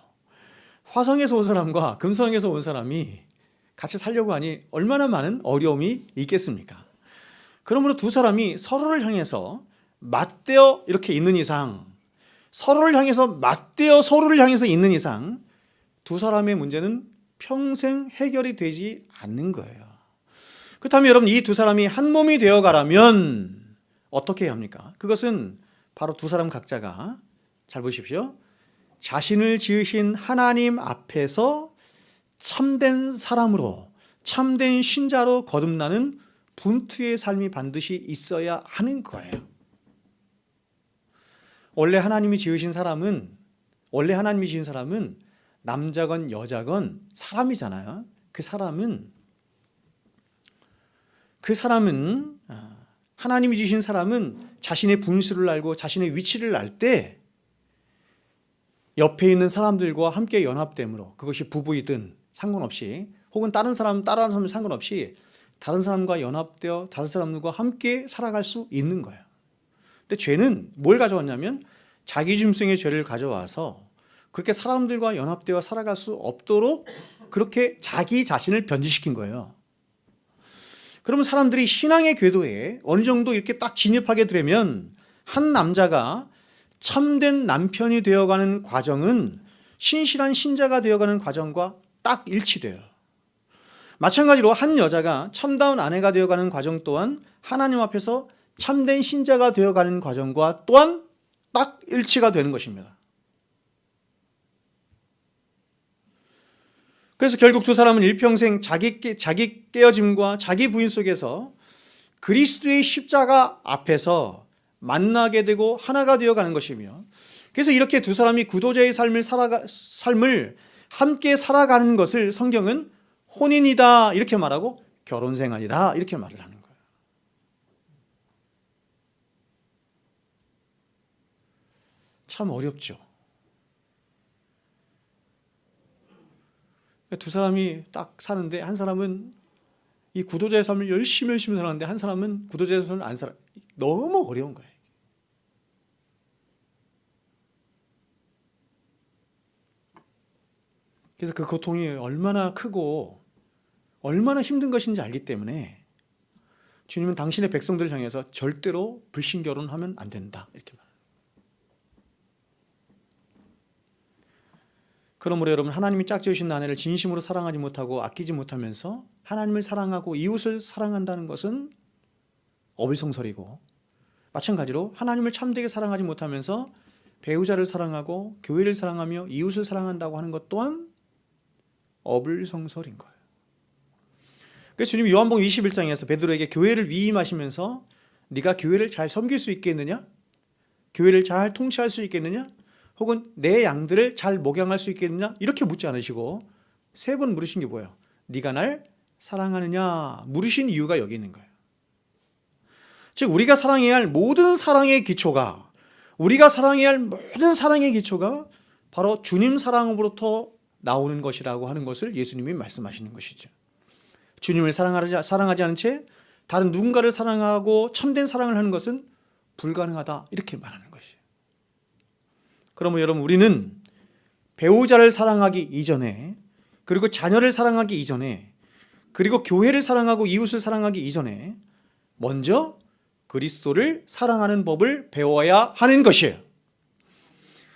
S1: 화성에서 온 사람과 금성에서 온 사람이 같이 살려고 하니 얼마나 많은 어려움이 있겠습니까? 그러므로 두 사람이 서로를 향해서 맞대어 이렇게 있는 이상, 서로를 향해서 있는 이상 두 사람의 문제는 평생 해결이 되지 않는 거예요. 그렇다면 여러분, 이 두 사람이 한 몸이 되어 가려면 어떻게 해야 합니까? 그것은 바로 두 사람 각자가, 잘 보십시오, 자신을 지으신 하나님 앞에서 참된 사람으로, 참된 신자로 거듭나는 분투의 삶이 반드시 있어야 하는 거예요. 원래 하나님이 지으신 사람은 남자건 여자건 사람이잖아요. 그 사람은 하나님이 지으신 사람은 자신의 분수를 알고 자신의 위치를 알 때 옆에 있는 사람들과 함께 연합됨으로, 그것이 부부이든 상관없이, 혹은 다른 사람 상관없이 다른 사람과 연합되어 다른 사람들과 함께 살아갈 수 있는 거예요. 근데 죄는 뭘 가져왔냐면 자기중성의 죄를 가져와서 그렇게 사람들과 연합되어 살아갈 수 없도록 그렇게 자기 자신을 변질시킨 거예요. 그러면 사람들이 신앙의 궤도에 어느 정도 이렇게 딱 진입하게 되면 한 남자가 참된 남편이 되어가는 과정은 신실한 신자가 되어가는 과정과 딱 일치돼요. 마찬가지로 한 여자가 참다운 아내가 되어가는 과정 또한 하나님 앞에서 참된 신자가 되어가는 과정과 또한 딱 일치가 되는 것입니다. 그래서 결국 두 사람은 일평생 자기 깨어짐과 자기 부인 속에서 그리스도의 십자가 앞에서 만나게 되고 하나가 되어가는 것이며, 그래서 이렇게 두 사람이 구도자의 삶을 함께 살아가는 것을 성경은 혼인이다 이렇게 말하고 결혼생활이다 이렇게 말을 하는 거예요. 참 어렵죠. 두 사람이 딱 사는데 한 사람은 이 구도자의 삶을 열심히 사는데 한 사람은 구도자의 삶을 안 살아. 너무 어려운 거예요. 그래서 그 고통이 얼마나 크고 얼마나 힘든 것인지 알기 때문에 주님은 당신의 백성들을 향해서 절대로 불신 결혼하면 안 된다 이렇게 말합니다. 그러므로 여러분, 하나님이 짝지으신 아내를 진심으로 사랑하지 못하고 아끼지 못하면서 하나님을 사랑하고 이웃을 사랑한다는 것은 어불성설이고, 마찬가지로 하나님을 참되게 사랑하지 못하면서 배우자를 사랑하고 교회를 사랑하며 이웃을 사랑한다고 하는 것 또한 어불성설인 거예요. 그래서 주님이 요한복음 21장에서 베드로에게 교회를 위임하시면서 네가 교회를 잘 섬길 수 있겠느냐? 교회를 잘 통치할 수 있겠느냐? 혹은 내 양들을 잘 목양할 수 있겠느냐? 이렇게 묻지 않으시고 3번 물으신 게 뭐예요? 네가 날 사랑하느냐? 물으신 이유가 여기 있는 거예요. 즉 우리가 사랑해야 할 모든 사랑의 기초가, 우리가 사랑해야 할 모든 사랑의 기초가 바로 주님 사랑으로부터 나오는 것이라고 하는 것을 예수님이 말씀하시는 것이죠. 주님을 사랑하지 않은 채 다른 누군가를 사랑하고 참된 사랑을 하는 것은 불가능하다 이렇게 말하는 것이에요. 그러면 여러분, 우리는 배우자를 사랑하기 이전에, 그리고 자녀를 사랑하기 이전에, 그리고 교회를 사랑하고 이웃을 사랑하기 이전에 먼저 그리스도를 사랑하는 법을 배워야 하는 것이에요.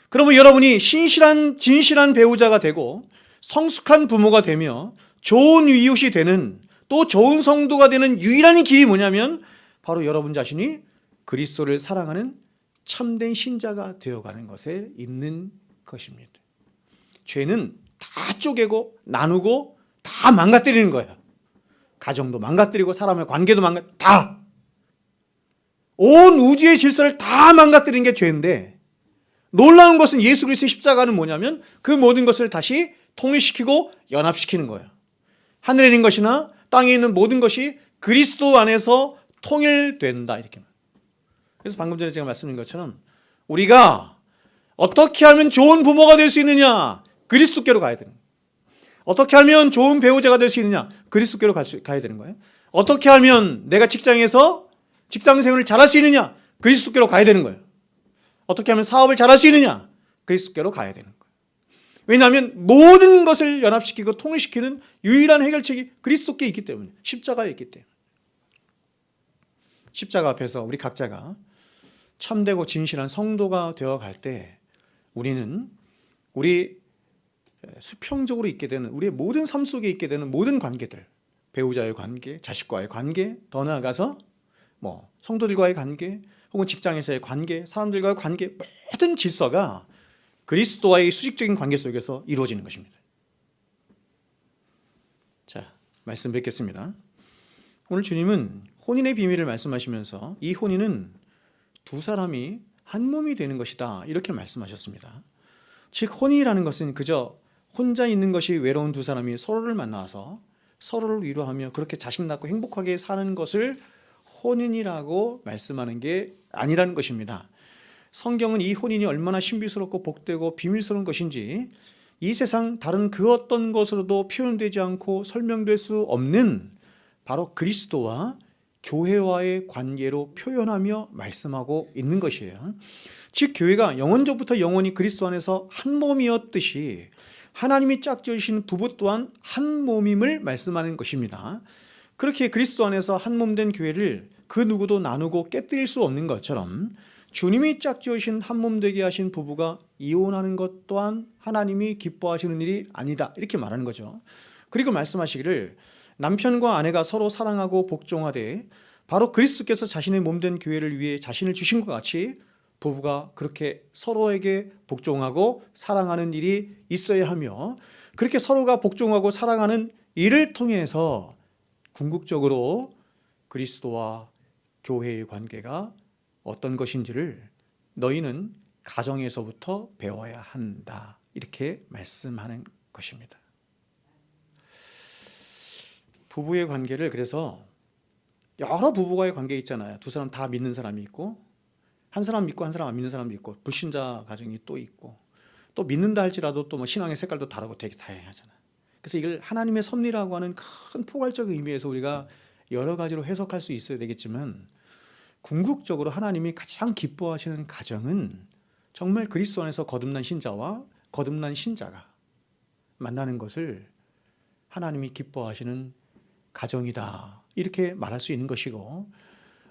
S1: 그러면 여러분이 진실한 배우자가 되고 성숙한 부모가 되며 좋은 이웃이 되는, 또 좋은 성도가 되는 유일한 길이 뭐냐면 바로 여러분 자신이 그리스도를 사랑하는 참된 신자가 되어가는 것에 있는 것입니다. 죄는 다 쪼개고 나누고 다 망가뜨리는 거예요. 가정도 망가뜨리고 사람의 관계도 다. 온 우주의 질서를 다 망가뜨리는 게 죄인데, 놀라운 것은 예수 그리스도의 십자가는 뭐냐면 그 모든 것을 다시 통일시키고 연합시키는 거예요. 하늘에 있는 것이나 땅에 있는 모든 것이 그리스도 안에서 통일된다 이렇게. 그래서 방금 전에 제가 말씀드린 것처럼 우리가 어떻게 하면 좋은 부모가 될 수 있느냐? 그리스도께로 가야 되는 거예요. 어떻게 하면 좋은 배우자가 될 수 있느냐? 그리스도께로 가야 되는 거예요. 어떻게 하면 내가 직장에서 직장생활을 잘할 수 있느냐? 그리스도께로 가야 되는 거예요. 어떻게 하면 사업을 잘할 수 있느냐? 그리스도께로 가야 되는 거예요. 왜냐하면 모든 것을 연합시키고 통일시키는 유일한 해결책이 그리스도께 있기 때문에, 십자가에 있기 때문에. 십자가 앞에서 우리 각자가 참되고 진실한 성도가 되어갈 때 우리는 우리 수평적으로 있게 되는, 우리의 모든 삶 속에 있게 되는 모든 관계들, 배우자의 관계, 자식과의 관계, 더 나아가서 성도들과의 관계, 혹은 직장에서의 관계, 사람들과의 관계, 모든 질서가 그리스도와의 수직적인 관계 속에서 이루어지는 것입니다. 자, 말씀 뵙겠습니다. 오늘 주님은 혼인의 비밀을 말씀하시면서 이 혼인은 두 사람이 한 몸이 되는 것이다 이렇게 말씀하셨습니다. 즉 혼인이라는 것은 그저 혼자 있는 것이 외로운 두 사람이 서로를 만나서 서로를 위로하며 그렇게 자식 낳고 행복하게 사는 것을 혼인이라고 말씀하는 게 아니라는 것입니다. 성경은 이 혼인이 얼마나 신비스럽고 복되고 비밀스러운 것인지 이 세상 다른 그 어떤 것으로도 표현되지 않고 설명될 수 없는 바로 그리스도와 교회와의 관계로 표현하며 말씀하고 있는 것이에요. 즉 교회가 영원전부터 영원히 그리스도 안에서 한 몸이었듯이 하나님이 짝지으신 부부 또한 한 몸임을 말씀하는 것입니다. 그렇게 그리스도 안에서 한 몸 된 교회를 그 누구도 나누고 깨뜨릴 수 없는 것처럼 주님이 짝지으신 한 몸 되게 하신 부부가 이혼하는 것 또한 하나님이 기뻐하시는 일이 아니다 이렇게 말하는 거죠. 그리고 말씀하시기를 남편과 아내가 서로 사랑하고 복종하되 바로 그리스도께서 자신의 몸 된 교회를 위해 자신을 주신 것 같이 부부가 그렇게 서로에게 복종하고 사랑하는 일이 있어야 하며, 그렇게 서로가 복종하고 사랑하는 일을 통해서 궁극적으로 그리스도와 교회의 관계가 어떤 것인지를 너희는 가정에서부터 배워야 한다 이렇게 말씀하는 것입니다. 부부의 관계를, 그래서 여러 부부와의 관계 있잖아요. 두 사람 다 믿는 사람이 있고, 한 사람 믿고 한 사람 안 믿는 사람도 있고, 불신자 가정이 또 있고, 또 믿는다 할지라도 또 신앙의 색깔도 다르고 되게 다양하잖아요. 그래서 이걸 하나님의 섭리라고 하는 큰 포괄적 의미에서 우리가 여러 가지로 해석할 수 있어야 되겠지만, 궁극적으로 하나님이 가장 기뻐하시는 가정은 정말 그리스도 안에서 거듭난 신자와 거듭난 신자가 만나는 것을 하나님이 기뻐하시는 가정이다, 이렇게 말할 수 있는 것이고,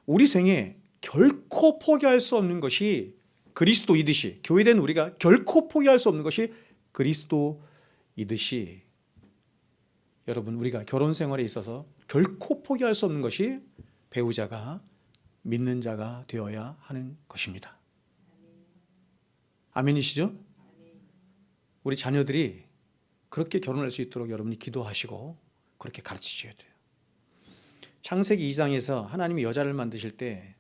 S1: 우리 생에 결코 포기할 수 없는 것이 그리스도이듯이, 교회된 우리가 결코 포기할 수 없는 것이 그리스도이듯이, 여러분, 우리가 결혼 생활에 있어서 결코 포기할 수 없는 것이 배우자가 믿는 자가 되어야 하는 것입니다. 아멘이시죠? 우리 자녀들이 그렇게 결혼할 수 있도록 여러분이 기도하시고 그렇게 가르치셔야 돼요. 창세기 2장에서 하나님이 여자를 만드실 때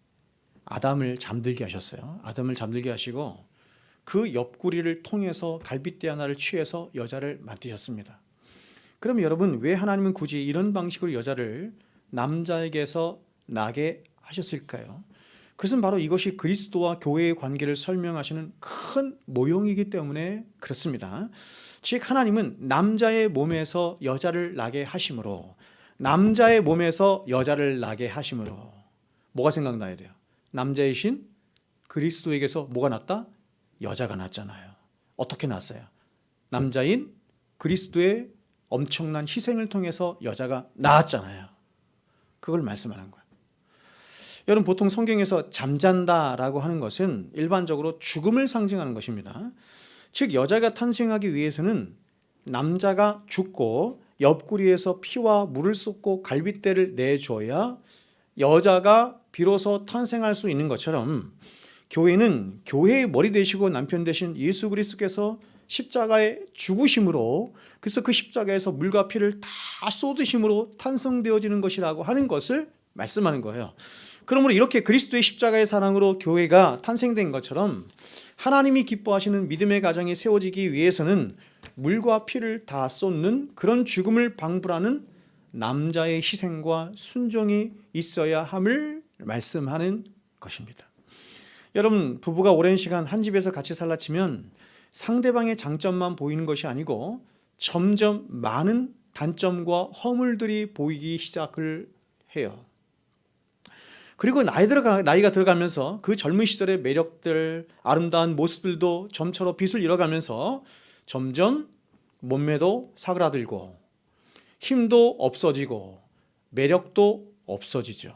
S1: 아담을 잠들게 하셨어요. 아담을 잠들게 하시고 그 옆구리를 통해서 갈빗대 하나를 취해서 여자를 만드셨습니다. 그럼 여러분, 왜 하나님은 굳이 이런 방식으로 여자를 남자에게서 나게 하셨을까요? 그것은 바로 이것이 그리스도와 교회의 관계를 설명하시는 큰 모형이기 때문에 그렇습니다. 즉, 하나님은 남자의 몸에서 여자를 나게 하심으로, 남자의 몸에서 여자를 나게 하심으로 뭐가 생각나야 돼요? 남자이신 그리스도에게서 뭐가 났다? 여자가 났잖아요. 어떻게 났어요? 남자인 그리스도의 엄청난 희생을 통해서 여자가 나왔잖아요. 그걸 말씀하는 거예요. 여러분, 보통 성경에서 잠잔다라고 하는 것은 일반적으로 죽음을 상징하는 것입니다. 즉, 여자가 탄생하기 위해서는 남자가 죽고 옆구리에서 피와 물을 쏟고 갈빗대를 내줘야 여자가 비로소 탄생할 수 있는 것처럼, 교회는 교회의 머리 되시고 남편 되신 예수 그리스도께서 십자가에 죽으심으로, 그래서 그 십자가에서 물과 피를 다 쏟으심으로 탄생되어지는 것이라고 하는 것을 말씀하는 거예요. 그러므로 이렇게 그리스도의 십자가의 사랑으로 교회가 탄생된 것처럼, 하나님이 기뻐하시는 믿음의 가정이 세워지기 위해서는 물과 피를 다 쏟는 그런 죽음을 방불하는 남자의 희생과 순종이 있어야 함을 말씀하는 것입니다. 여러분, 부부가 오랜 시간 한 집에서 같이 살라 치면 상대방의 장점만 보이는 것이 아니고 점점 많은 단점과 허물들이 보이기 시작을 해요. 그리고 나이가 들어가면서 그 젊은 시절의 매력들, 아름다운 모습들도 점차로 빛을 잃어가면서 점점 몸매도 사그라들고 힘도 없어지고 매력도 없어지죠.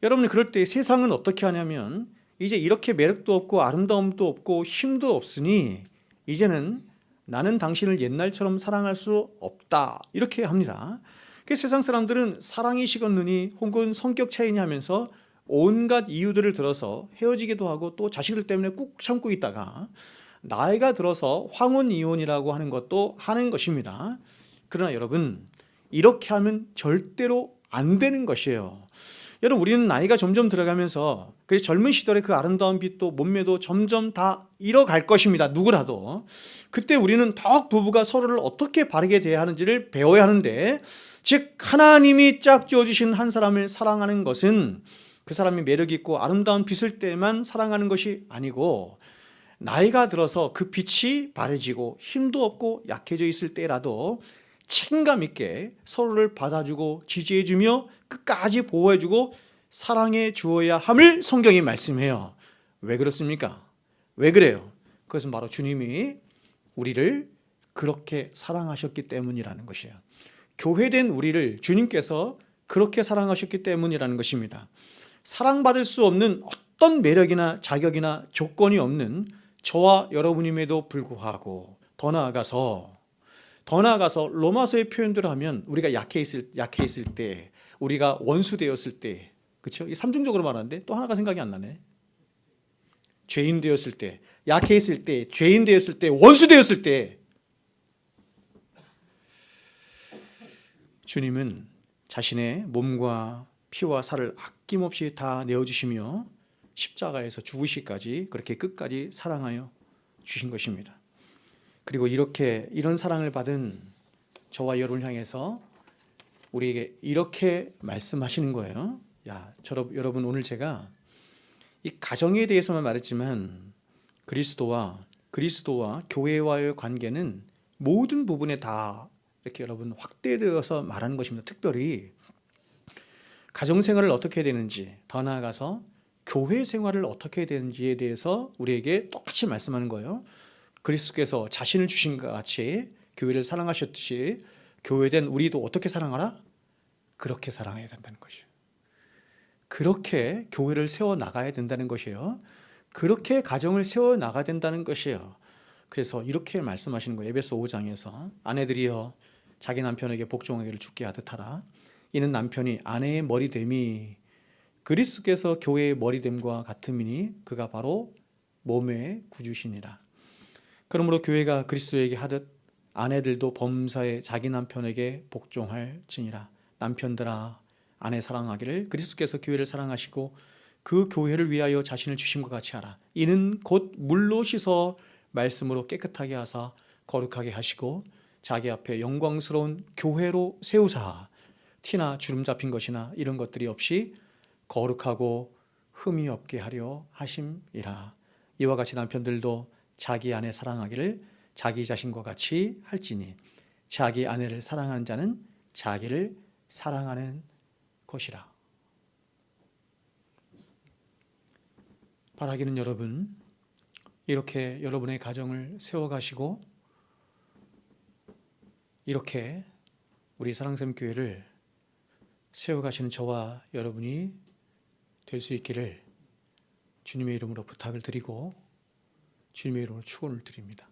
S1: 여러분, 그럴 때 세상은 어떻게 하냐면, 이제 이렇게 매력도 없고 아름다움도 없고 힘도 없으니 이제는 나는 당신을 옛날처럼 사랑할 수 없다, 이렇게 합니다. 그 세상 사람들은 사랑이 식었느니 혹은 성격 차이니 하면서 온갖 이유들을 들어서 헤어지기도 하고 또 자식들 때문에 꾹 참고 있다가 나이가 들어서 황혼 이혼이라고 하는 것도 하는 것입니다. 그러나 여러분, 이렇게 하면 절대로 안 되는 것이에요. 여러분, 우리는 나이가 점점 들어가면서 그래서 젊은 시절의 그 아름다운 빛도 몸매도 점점 다 잃어갈 것입니다. 누구라도. 그때 우리는 더욱 부부가 서로를 어떻게 바르게 대해야 하는지를 배워야 하는데, 즉 하나님이 짝지어 주신 한 사람을 사랑하는 것은 그 사람이 매력 있고 아름다운 빛일 때만 사랑하는 것이 아니고, 나이가 들어서 그 빛이 바래지고 힘도 없고 약해져 있을 때라도 책임감 있게 서로를 받아주고 지지해주며 끝까지 보호해주고 사랑해 주어야 함을 성경이 말씀해요. 왜 그렇습니까? 왜 그래요? 그것은 바로 주님이 우리를 그렇게 사랑하셨기 때문이라는 것이에요. 교회된 우리를 주님께서 그렇게 사랑하셨기 때문이라는 것입니다. 사랑받을 수 없는 어떤 매력이나 자격이나 조건이 없는 저와 여러분임에도 불구하고, 더 나아가서 로마서의 표현대로 하면 우리가 약해 있을 때, 우리가 원수 되었을 때, 그렇죠? 이 삼중적으로 말하는데 또 하나가 생각이 안 나네. 죄인 되었을 때, 약해 있을 때, 죄인 되었을 때, 원수 되었을 때, 주님은 자신의 몸과 피와 살을 아낌없이 다 내어주시며 십자가에서 죽으시기까지 그렇게 끝까지 사랑하여 주신 것입니다. 그리고 이런 사랑을 받은 저와 여러분을 향해서 우리에게 이렇게 말씀하시는 거예요. 여러분, 오늘 제가 이 가정에 대해서만 말했지만 그리스도와 교회와의 관계는 모든 부분에 다 이렇게 여러분 확대되어서 말하는 것입니다. 특별히 가정생활을 어떻게 해야 되는지, 더 나아가서 교회 생활을 어떻게 해야 되는지에 대해서 우리에게 똑같이 말씀하는 거예요. 그리스도께서 자신을 주신 것 같이 교회를 사랑하셨듯이 교회된 우리도 어떻게 사랑하라? 그렇게 사랑해야 된다는 것이에요. 그렇게 교회를 세워나가야 된다는 것이에요. 그렇게 가정을 세워나가야 된다는 것이에요. 그래서 이렇게 말씀하시는 거예요. 에베소 5장에서 아내들이여 자기 남편에게 복종하기를 주께 하듯 하라. 이는 남편이 아내의 머리됨이 그리스도께서 교회의 머리됨과 같음이니 그가 바로 몸의 구주시니라. 그러므로 교회가 그리스도에게 하듯 아내들도 범사에 자기 남편에게 복종할지니라. 남편들아 아내 사랑하기를 그리스도께서 교회를 사랑하시고 그 교회를 위하여 자신을 주심과 같이 하라. 이는 곧 물로 씻어 말씀으로 깨끗하게 하사 거룩하게 하시고 자기 앞에 영광스러운 교회로 세우사 티나 주름 잡힌 것이나 이런 것들이 없이 거룩하고 흠이 없게 하려 하심이라. 이와 같이 남편들도 자기 아내 사랑하기를 자기 자신과 같이 할지니 자기 아내를 사랑하는 자는 자기를 사랑하는 것이라. 바라기는 여러분 이렇게 여러분의 가정을 세워가시고 이렇게 우리 사랑샘 교회를 세워가시는 저와 여러분이 될 수 있기를 주님의 이름으로 부탁을 드리고 주님의 이름으로 축원을 드립니다.